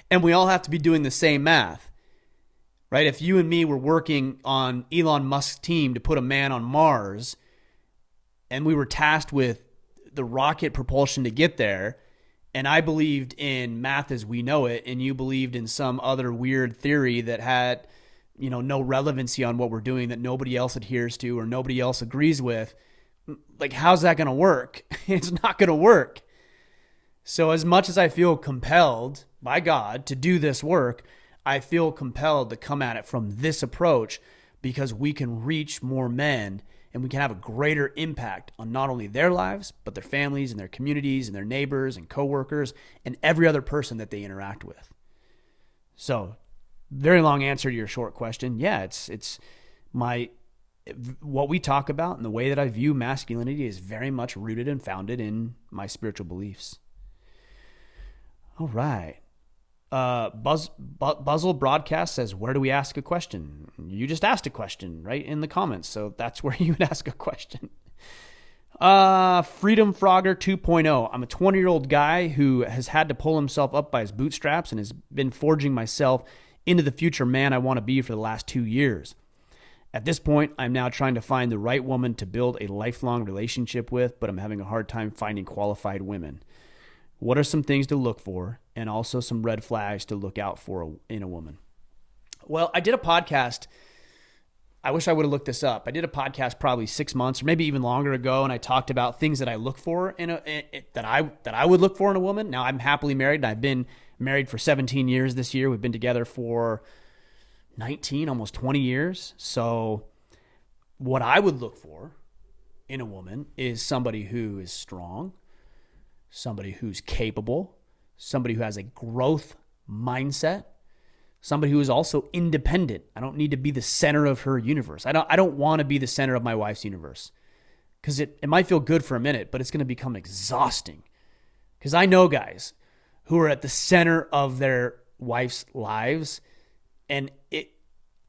A: and we all have to be doing the same math, right? If you and me were working on Elon Musk's team to put a man on Mars, and we were tasked with the rocket propulsion to get there, and I believed in math as we know it, and you believed in some other weird theory that had, no relevancy on what we're doing, that nobody else adheres to or nobody else agrees with, like, how's that going to work? It's not going to work. So as much as I feel compelled by God to do this work, I feel compelled to come at it from this approach, because we can reach more men and we can have a greater impact on not only their lives, but their families and their communities and their neighbors and coworkers and every other person that they interact with. So, very long answer to your short question. Yeah, it's what we talk about and the way that I view masculinity is very much rooted and founded in my spiritual beliefs. All right. Buzzle Broadcast says, where do we ask a question? You just asked a question right in the comments, so that's where you would ask a question. Freedom Frogger 2.0. I'm a 20-year-old guy who has had to pull himself up by his bootstraps and has been forging myself into the future man I want to be for the last 2 years. At this point, I'm now trying to find the right woman to build a lifelong relationship with, but I'm having a hard time finding qualified women. What are some things to look for, and also some red flags to look out for in a woman? Well, I did a podcast. I wish I would have looked this up. I did a podcast probably 6 months or maybe even longer ago, and I talked about things that I look for that I would look for in a woman. Now, I'm happily married, and I've been married for 17 years this year. We've been together for 19, almost 20 years. So what I would look for in a woman is somebody who is strong, somebody who's capable, somebody who has a growth mindset, somebody who is also independent. I don't need to be the center of her universe. I don't want to be the center of my wife's universe, because it might feel good for a minute, but it's going to become exhausting. Because I know guys who are at the center of their wife's lives, and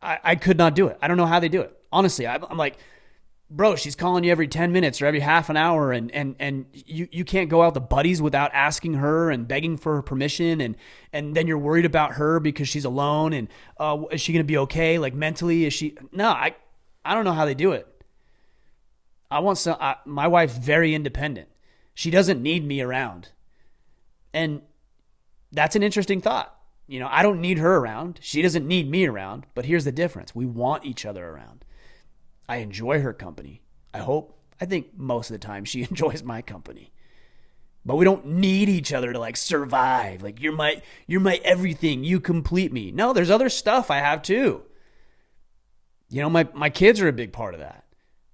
A: I could not do it. I don't know how they do it. Honestly, I'm like, bro, she's calling you every 10 minutes or every half an hour, and you can't go out to buddies without asking her and begging for her permission, and then you're worried about her because she's alone, and is she going to be okay? Like mentally, is she? No, I don't know how they do it. My wife's very independent. She doesn't need me around. And that's an interesting thought. I don't need her around. She doesn't need me around. But here's the difference. We want each other around. I enjoy her company. I think most of the time she enjoys my company. But we don't need each other to survive. You're my everything. You complete me. No, there's other stuff I have too. My kids are a big part of that.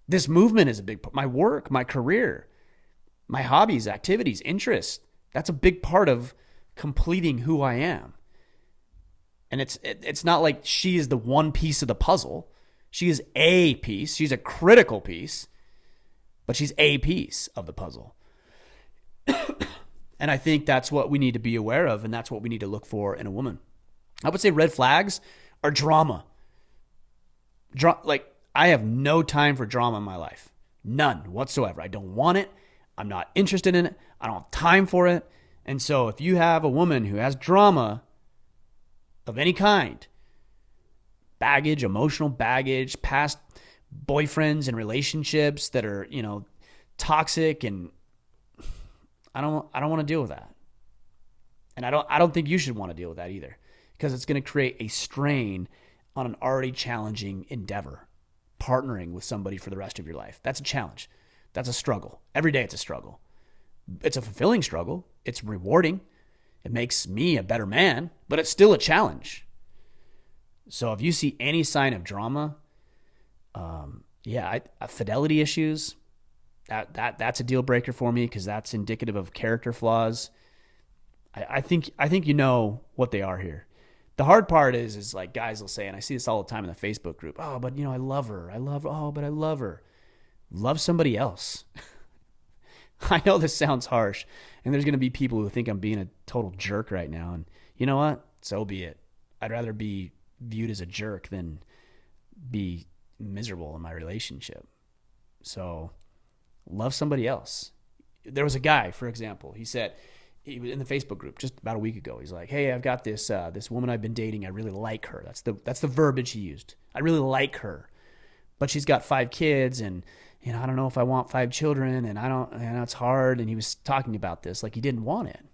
A: This movement is a big part. My work, my career, my hobbies, activities, interests. That's a big part of completing who I am. And it's not like she is the one piece of the puzzle. She is a piece. She's a critical piece, but she's a piece of the puzzle. And I think that's what we need to be aware of, and that's what we need to look for in a woman. I would say red flags are drama. I have no time for drama in my life. None whatsoever. I don't want it. I'm not interested in it. I don't have time for it. And so if you have a woman who has drama of any kind, baggage, emotional baggage, past boyfriends and relationships that are, toxic, and I don't want to deal with that. And I don't think you should want to deal with that either, because it's going to create a strain on an already challenging endeavor. Partnering with somebody for the rest of your life. That's a challenge. That's a struggle. Every day it's a struggle. It's a fulfilling struggle. It's rewarding. It makes me a better man, but it's still a challenge. So if you see any sign of drama, fidelity issues, that's a deal breaker for me, because that's indicative of character flaws. I think you know what they are here. The hard part is guys will say, and I see this all the time in the Facebook group, oh, but I love her. I love her. Love somebody else. I know this sounds harsh, and there's going to be people who think I'm being a total jerk right now. And you know what? So be it. I'd rather be viewed as a jerk than be miserable in my relationship. So love somebody else. There was a guy, for example, he said, he was in the Facebook group just about a week ago. He's like, hey, I've got this woman I've been dating. I really like her. That's the verbiage he used. I really like her, but she's got 5 kids, and I don't know if I want 5 children, and it's hard. And he was talking about this like he didn't want it.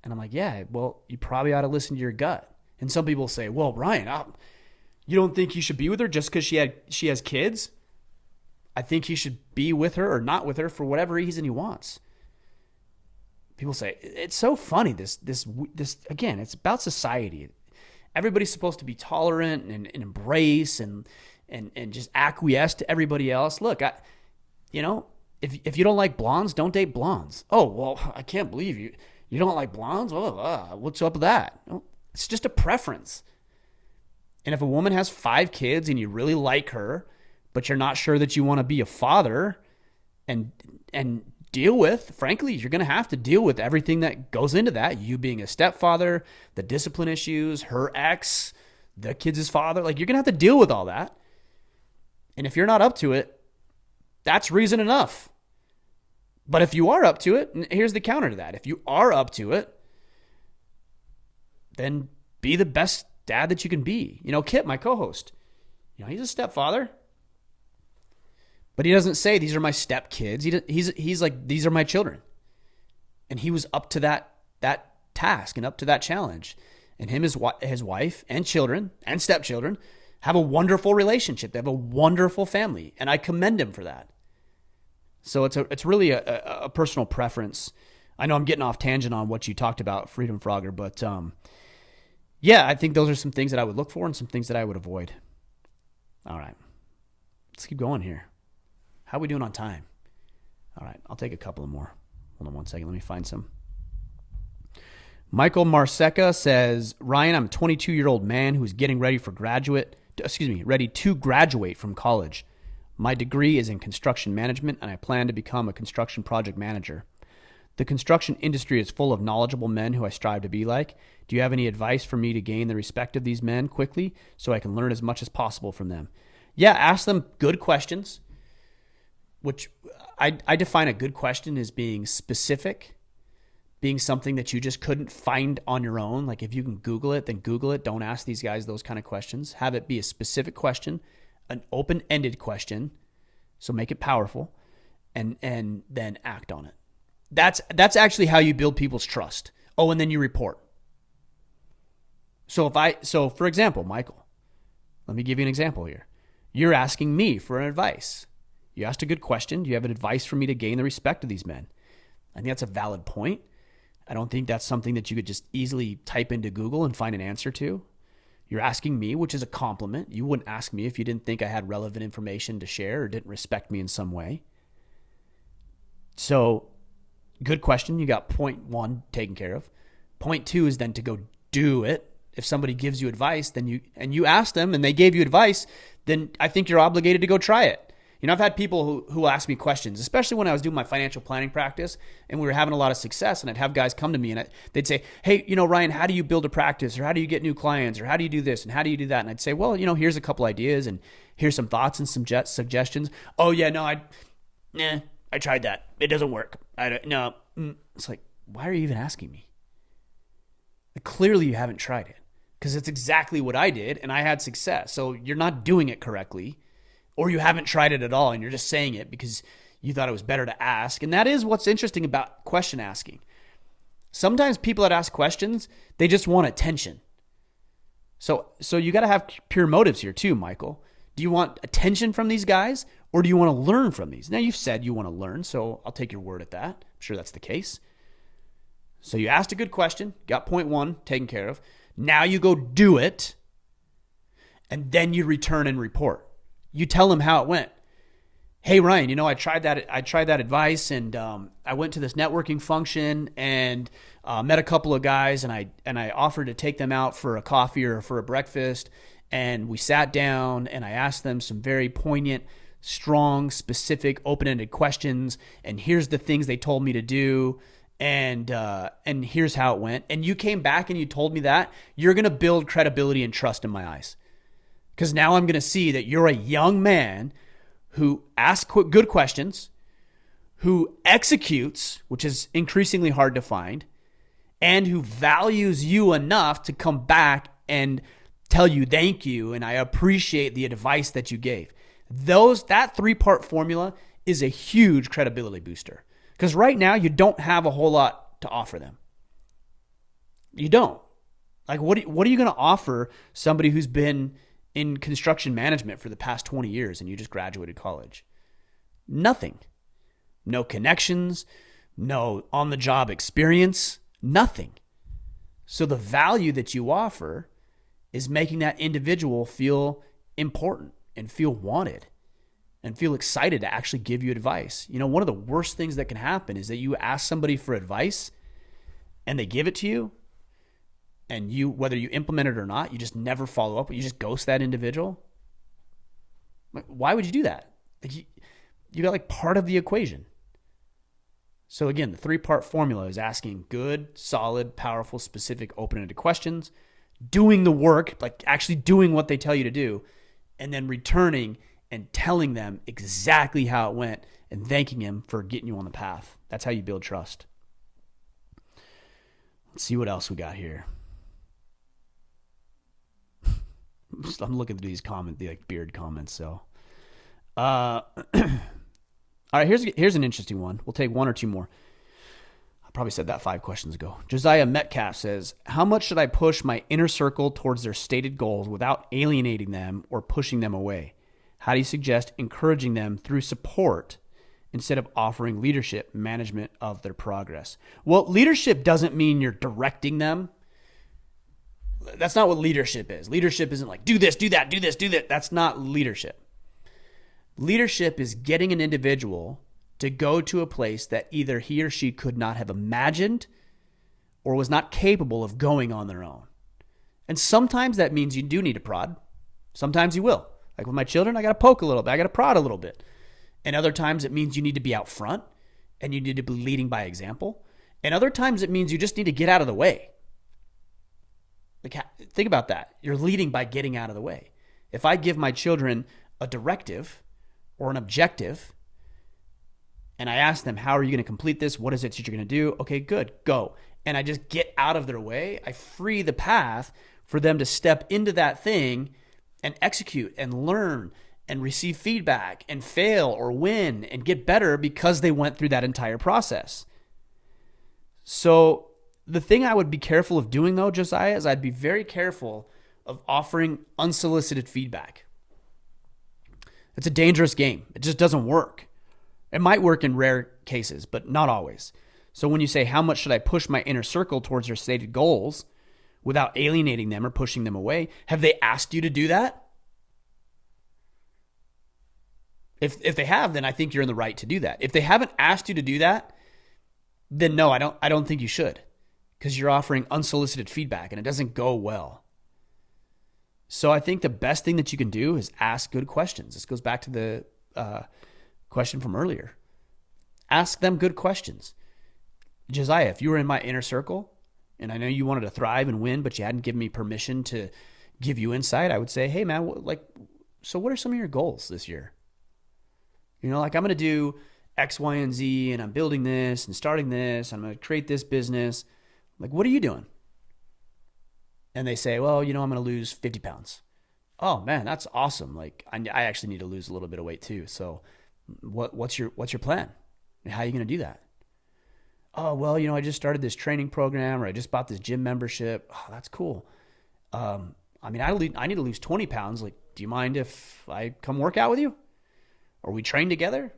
A: And I'm like, yeah, well, you probably ought to listen to your gut. And some people say, well, Ryan, you don't think you should be with her just because she has kids? I think he should be with her or not with her for whatever reason he wants. People say, it's so funny, this again, it's about society. Everybody's supposed to be tolerant and embrace and just acquiesce to everybody else. Look, if you don't like blondes, don't date blondes. Oh, well, I can't believe you don't like blondes? What's up with that? It's just a preference. And if a woman has 5 kids and you really like her, but you're not sure that you want to be a father and deal with, frankly, you're going to have to deal with everything that goes into that. You being a stepfather, the discipline issues, her ex, the kids' father. You're going to have to deal with all that. And if you're not up to it, that's reason enough. But if you are up to it, and here's the counter to that. If you are up to it, then be the best dad that you can be. Kit, my co-host, he's a stepfather. But he doesn't say, these are my step kids. He's like, these are my children. And he was up to that task and up to that challenge. And his wife and children and stepchildren have a wonderful relationship. They have a wonderful family. And I commend him for that. So it's really a personal preference. I know I'm getting off tangent on what you talked about, Freedom Frogger. But I think those are some things that I would look for and some things that I would avoid. All right. Let's keep going here. How are we doing on time? All right, I'll take a couple of more. Hold on one second. Let me find some. Michael Marseca says, Ryan, I'm a 22-year-old man who's getting ready to graduate from college. My degree is in construction management, and I plan to become a construction project manager. The construction industry is full of knowledgeable men who I strive to be like. Do you have any advice for me to gain the respect of these men quickly so I can learn as much as possible from them? Yeah, ask them good questions. Which I define a good question as being specific, being something that you just couldn't find on your own. If you can Google it, then Google it. Don't ask these guys those kind of questions. Have it be a specific question, an open-ended question So make it powerful and then act on it. That's actually how you build people's trust. Oh, and then you report. So for example, Michael, let me give you an example here. You're asking me for advice. You asked a good question. Do you have advice for me to gain the respect of these men? I think that's a valid point. I don't think that's something that you could just easily type into Google and find an answer to. You're asking me, which is a compliment. You wouldn't ask me if you didn't think I had relevant information to share or didn't respect me in some way. So, good question. You got point one taken care of. Point two is then to go do it. If somebody gives you advice, then you ask them and they gave you advice, then I think you're obligated to go try it. You know, I've had people who ask me questions, especially when I was doing my financial planning practice and we were having a lot of success, and I'd have guys come to me and they'd say, hey, Ryan, how do you build a practice, or how do you get new clients, or how do you do this and how do you do that? And I'd say, well, here's a couple ideas and here's some thoughts and some suggestions. Oh yeah, no, I tried that. It doesn't work. No. It's like, why are you even asking me? Clearly you haven't tried it, because it's exactly what I did and I had success. So you're not doing it correctly. Or you haven't tried it at all and you're just saying it because you thought it was better to ask. And that is what's interesting about question asking. Sometimes people that ask questions, they just want attention. So you got to have pure motives here too, Michael. Do you want attention from these guys, or do you want to learn from these? Now, you've said you want to learn, so I'll take your word at that. I'm sure that's the case. So you asked a good question, got point one taken care of. Now you go do it, and then you return and report. You tell them how it went. Hey, Ryan, I tried that advice, and I went to this networking function and met a couple of guys, and I offered to take them out for a coffee or for a breakfast, and we sat down and I asked them some very poignant, strong, specific, open-ended questions, and here's the things they told me to do, and here's how it went. And you came back and you told me that. You're going to build credibility and trust in my eyes. Because now I'm going to see that you're a young man who asks good questions, who executes, which is increasingly hard to find, and who values you enough to come back and tell you thank you and I appreciate the advice that you gave. That three-part formula is a huge credibility booster. Because right now you don't have a whole lot to offer them. You don't. Like, what are you going to offer somebody who's been in construction management for the past 20 years and you just graduated college? Nothing. No connections, no on-the-job experience, nothing. So the value that you offer is making that individual feel important and feel wanted and feel excited to actually give you advice. One of the worst things that can happen is that you ask somebody for advice and they give it to you, and whether you implement it or not, you just never follow up. You just ghost that individual. Why would you do that? You got part of the equation. So again, the three-part formula is asking good, solid, powerful, specific, open-ended questions, doing the work, actually doing what they tell you to do, and then returning and telling them exactly how it went and thanking them for getting you on the path. That's how you build trust. Let's see what else we got here. I'm looking through these comments, the beard comments. So, all right, here's an interesting one. We'll take one or two more. I probably said that 5 questions ago. Josiah Metcalf says, how much should I push my inner circle towards their stated goals without alienating them or pushing them away? How do you suggest encouraging them through support instead of offering leadership management of their progress? Well, leadership doesn't mean you're directing them. That's not what leadership is. Leadership isn't like, do this, do that, do this, do that. That's not leadership. Leadership is getting an individual to go to a place that either he or she could not have imagined or was not capable of going on their own. And sometimes that means you do need to prod. Sometimes you will. Like with my children, I got to poke a little bit. I got to prod a little bit. And other times it means you need to be out front and you need to be leading by example. And other times it means you just need to get out of the way. Think about that. You're leading by getting out of the way. If I give my children a directive or an objective and I ask them, how are you going to complete this? What is it that you're going to do? Okay, good, go. And I just get out of their way. I free the path for them to step into that thing and execute and learn and receive feedback and fail or win and get better because they went through that entire process. So the thing I would be careful of doing though, Josiah, is I'd be very careful of offering unsolicited feedback. It's a dangerous game. It just doesn't work. It might work in rare cases, but not always. So when you say, how much should I push my inner circle towards their stated goals without alienating them or pushing them away? Have they asked you to do that? If they have, then I think you're in the right to do that. If they haven't asked you to do that, then no, I don't think you should, because you're offering unsolicited feedback and it doesn't go well. So I think the best thing that you can do is ask good questions. This goes back to the question from earlier. Ask them good questions. Josiah, if you were in my inner circle and I know you wanted to thrive and win, but you hadn't given me permission to give you insight, I would say, hey man, so what are some of your goals this year? I'm going to do X, Y, and Z, and I'm building this and starting this. I'm going to create this business. What are you doing? And they say, well, I'm going to lose 50 pounds. Oh man, that's awesome. I actually need to lose a little bit of weight too. So what's your plan? How are you going to do that? Oh, well, I just started this training program, or I just bought this gym membership. Oh, that's cool. I need to lose 20 pounds. Do you mind if I come work out with you? Or we train together?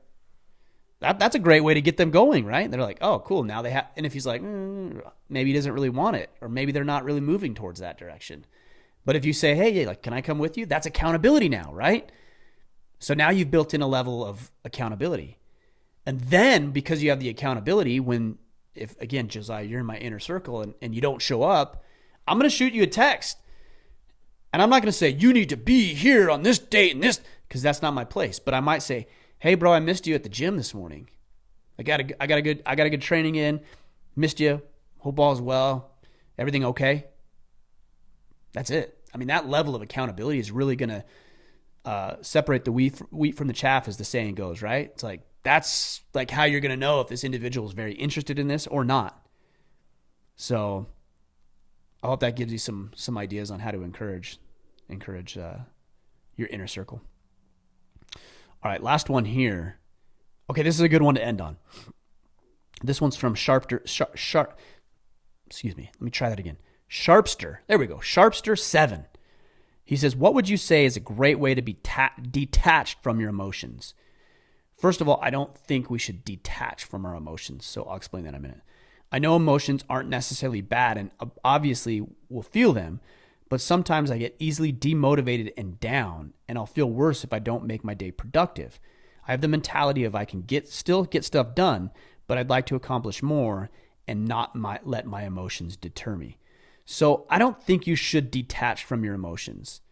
A: That's a great way to get them going, right? They're like, oh, cool. Now they have, and if he's like, maybe he doesn't really want it, or maybe they're not really moving towards that direction. But if you say, hey, can I come with you? That's accountability now, right? So now you've built in a level of accountability. And then because you have the accountability, if again, Josiah, you're in my inner circle and you don't show up, I'm going to shoot you a text. And I'm not going to say, you need to be here on this date and this, because that's not my place. But I might say, hey bro, I missed you at the gym this morning. I got a good training in. Missed you. Hope all is well. Everything okay? That's it. That level of accountability is really going to separate the wheat from the chaff, as the saying goes, right? It's that's how you're going to know if this individual is very interested in this or not. So I hope that gives you some ideas on how to encourage your inner circle. All right, last one here. Okay, this is a good one to end on. This one's from excuse me, let me try that again. Sharpster. There we go. Sharpster7. He says, what would you say is a great way to be detached from your emotions? First of all, I don't think we should detach from our emotions, so I'll explain that in a minute. I know emotions aren't necessarily bad, and obviously we'll feel them, but sometimes I get easily demotivated and down, and I'll feel worse if I don't make my day productive. I have the mentality of I can still get stuff done, but I'd like to accomplish more and not let my emotions deter me. So I don't think you should detach from your emotions.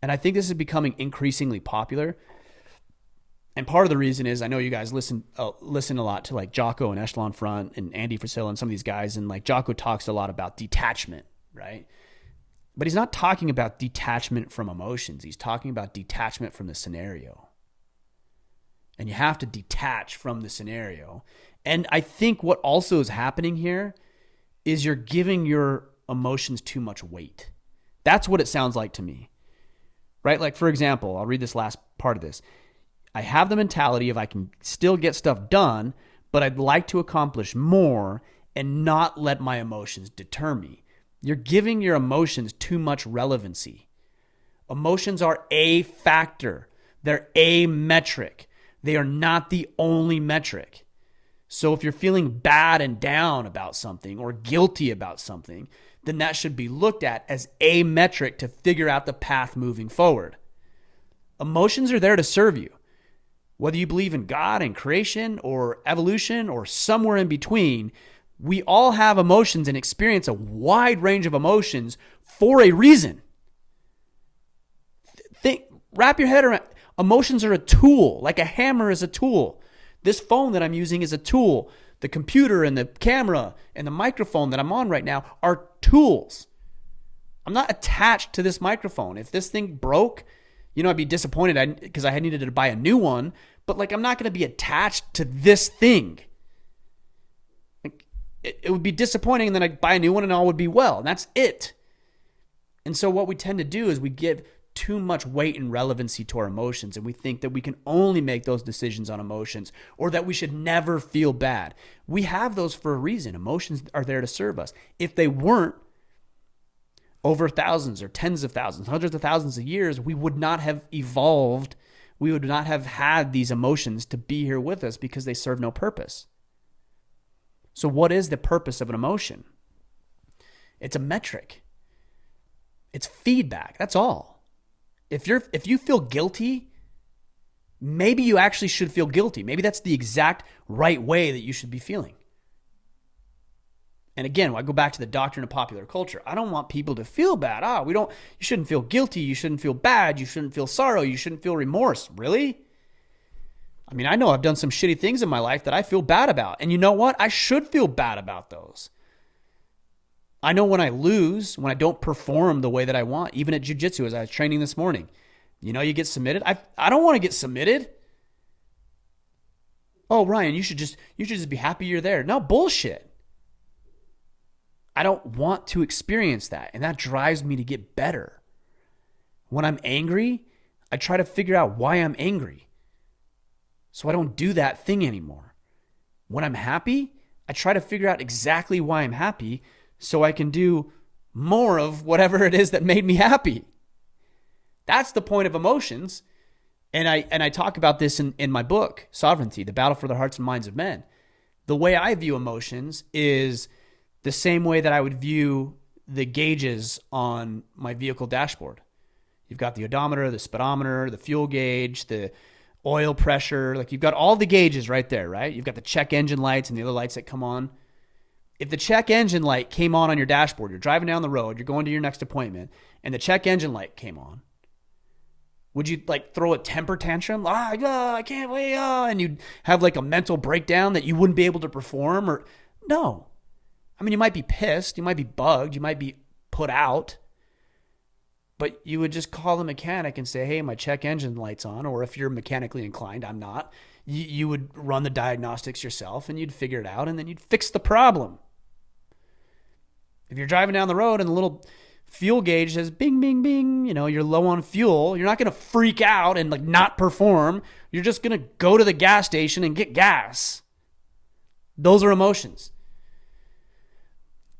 A: And I think this is becoming increasingly popular. And part of the reason is I know you guys listen a lot to Jocko and Echelon Front and Andy Frisella and some of these guys. And Jocko talks a lot about detachment, right? But he's not talking about detachment from emotions. He's talking about detachment from the scenario. And you have to detach from the scenario. And I think what also is happening here is you're giving your emotions too much weight. That's what it sounds like to me, right? For example, I'll read this last part of this. I have the mentality of I can still get stuff done, but I'd like to accomplish more and not let my emotions deter me. You're giving your emotions too much relevancy. Emotions are a factor. They're a metric. They are not the only metric. So if you're feeling bad and down about something or guilty about something, then that should be looked at as a metric to figure out the path moving forward. Emotions are there to serve you. Whether you believe in God and creation or evolution or somewhere in between, we all have emotions and experience a wide range of emotions for a reason. Wrap your head around. Emotions are a tool, like a hammer is a tool. This phone that I'm using is a tool. The computer and the camera and the microphone that I'm on right now are tools. I'm not attached to this microphone. If this thing broke, I'd be disappointed because I needed to buy a new one, but I'm not going to be attached to this thing. It would be disappointing, and then I'd buy a new one and all would be well, and that's it. And so what we tend to do is we give too much weight and relevancy to our emotions, and we think that we can only make those decisions on emotions, or that we should never feel bad. We have those for a reason. Emotions are there to serve us. If they weren't, over thousands or tens of thousands, hundreds of thousands of years, we would not have evolved. We would not have had these emotions to be here with us because they serve no purpose. So what is the purpose of an emotion? It's a metric. It's feedback. That's all. If you feel guilty, maybe you actually should feel guilty. Maybe that's the exact right way that you should be feeling. And again, I go back to the doctrine of popular culture. I don't want people to feel bad. You shouldn't feel guilty. You shouldn't feel bad. You shouldn't feel sorrow. You shouldn't feel remorse. Really? I mean, I know I've done some shitty things in my life that I feel bad about. And you know what? I should feel bad about those. I know when I lose, when I don't perform the way that I want, even at jiu-jitsu as I was training this morning. You know, you get submitted. I don't want to get submitted. Oh, Ryan, you should just be happy you're there. No, bullshit. I don't want to experience that, and that drives me to get better. When I'm angry, I try to figure out why I'm angry so I don't do that thing anymore. When I'm happy, I try to figure out exactly why I'm happy so I can do more of whatever it is that made me happy. That's the point of emotions, and I talk about this in my book, Sovereignty, The Battle for the Hearts and Minds of Men. The way I view emotions is the same way that I would view the gauges on my vehicle dashboard. You've got the odometer, the speedometer, the fuel gauge, the oil pressure. Like, you've got all the gauges right there, right? You've got the check engine lights and the other lights that come on. If the check engine light came on your dashboard, you're driving down the road, you're going to your next appointment, and the check engine light came on, would you like throw a temper tantrum? I can't wait. And you'd have like a mental breakdown that you wouldn't be able to perform? Or no. I mean, you might be pissed, you might be bugged, you might be put out, but you would just call the mechanic and say, hey, my check engine light's on. Or if you're mechanically inclined, I'm not, you would run the diagnostics yourself and you'd figure it out and then you'd fix the problem. If you're driving down the road and the little fuel gauge says bing, bing, bing, you're low on fuel, you're not going to freak out and like not perform. You're just going to go to the gas station and get gas. Those are emotions.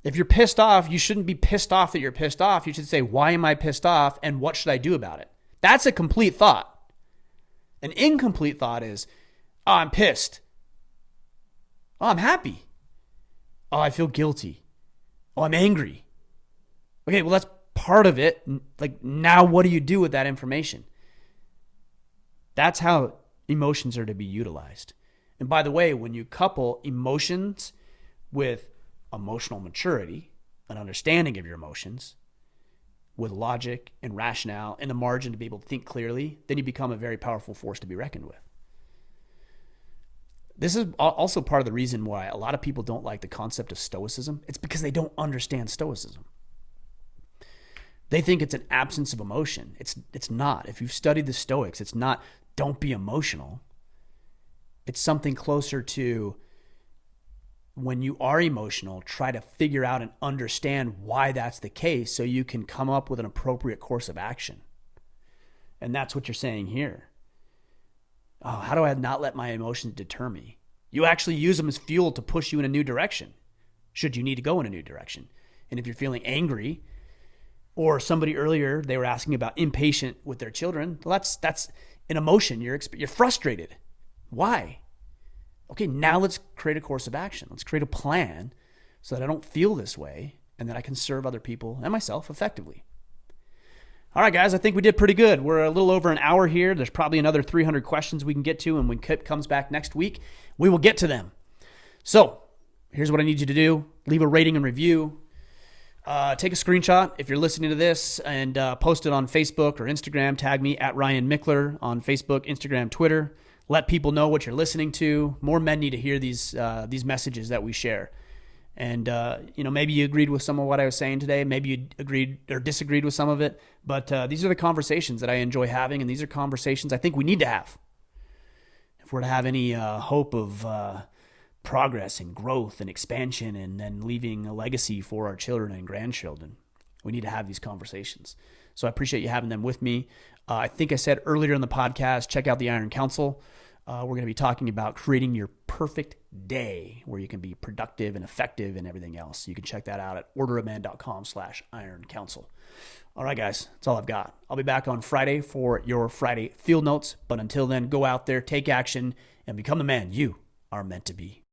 A: If you're pissed off, you shouldn't be pissed off that you're pissed off. You should say, why am I pissed off and what should I do about it? That's a complete thought. An incomplete thought is, I'm pissed. I'm happy. I feel guilty. I'm angry. Okay, well, that's part of it. Like, now what do you do with that information? That's how emotions are to be utilized. And by the way, when you couple emotions with emotional maturity, an understanding of your emotions, with logic and rationale and the margin to be able to think clearly, then you become a very powerful force to be reckoned with. This is also part of the reason why a lot of people don't like the concept of stoicism. It's because they don't understand stoicism. They think it's an absence of emotion. It's not. If you've studied the Stoics, it's not don't be emotional. It's something closer to, when you are emotional, try to figure out and understand why that's the case so you can come up with an appropriate course of action. And that's what you're saying here. How do I not let my emotions deter me? You actually use them as fuel to push you in a new direction, should you need to go in a new direction. And if you're feeling angry, or somebody earlier, they were asking about impatient with their children, well, that's an emotion. You're frustrated. Why? Okay, now let's create a course of action. Let's create a plan so that I don't feel this way and that I can serve other people and myself effectively. All right, guys, I think we did pretty good. We're a little over an hour here. There's probably another 300 questions we can get to, and when Kip comes back next week, we will get to them. So here's what I need you to do. Leave a rating and review. Take a screenshot if you're listening to this and post it on Facebook or Instagram. Tag me at Ryan Mickler on Facebook, Instagram, Twitter. Let people know what you're listening to. More men need to hear these messages that we share. And, maybe you agreed with some of what I was saying today. Maybe you agreed or disagreed with some of it. But these are the conversations that I enjoy having, and these are conversations I think we need to have if we're to have any hope of progress and growth and expansion and then leaving a legacy for our children and grandchildren. We need to have these conversations. So I appreciate you having them with me. I think I said earlier in the podcast, check out the Iron Council. We're going to be talking about creating your perfect day where you can be productive and effective and everything else. You can check that out at orderofman.com/Iron Council. All right, guys, that's all I've got. I'll be back on Friday for your Friday field notes. But until then, go out there, take action, and become the man you are meant to be.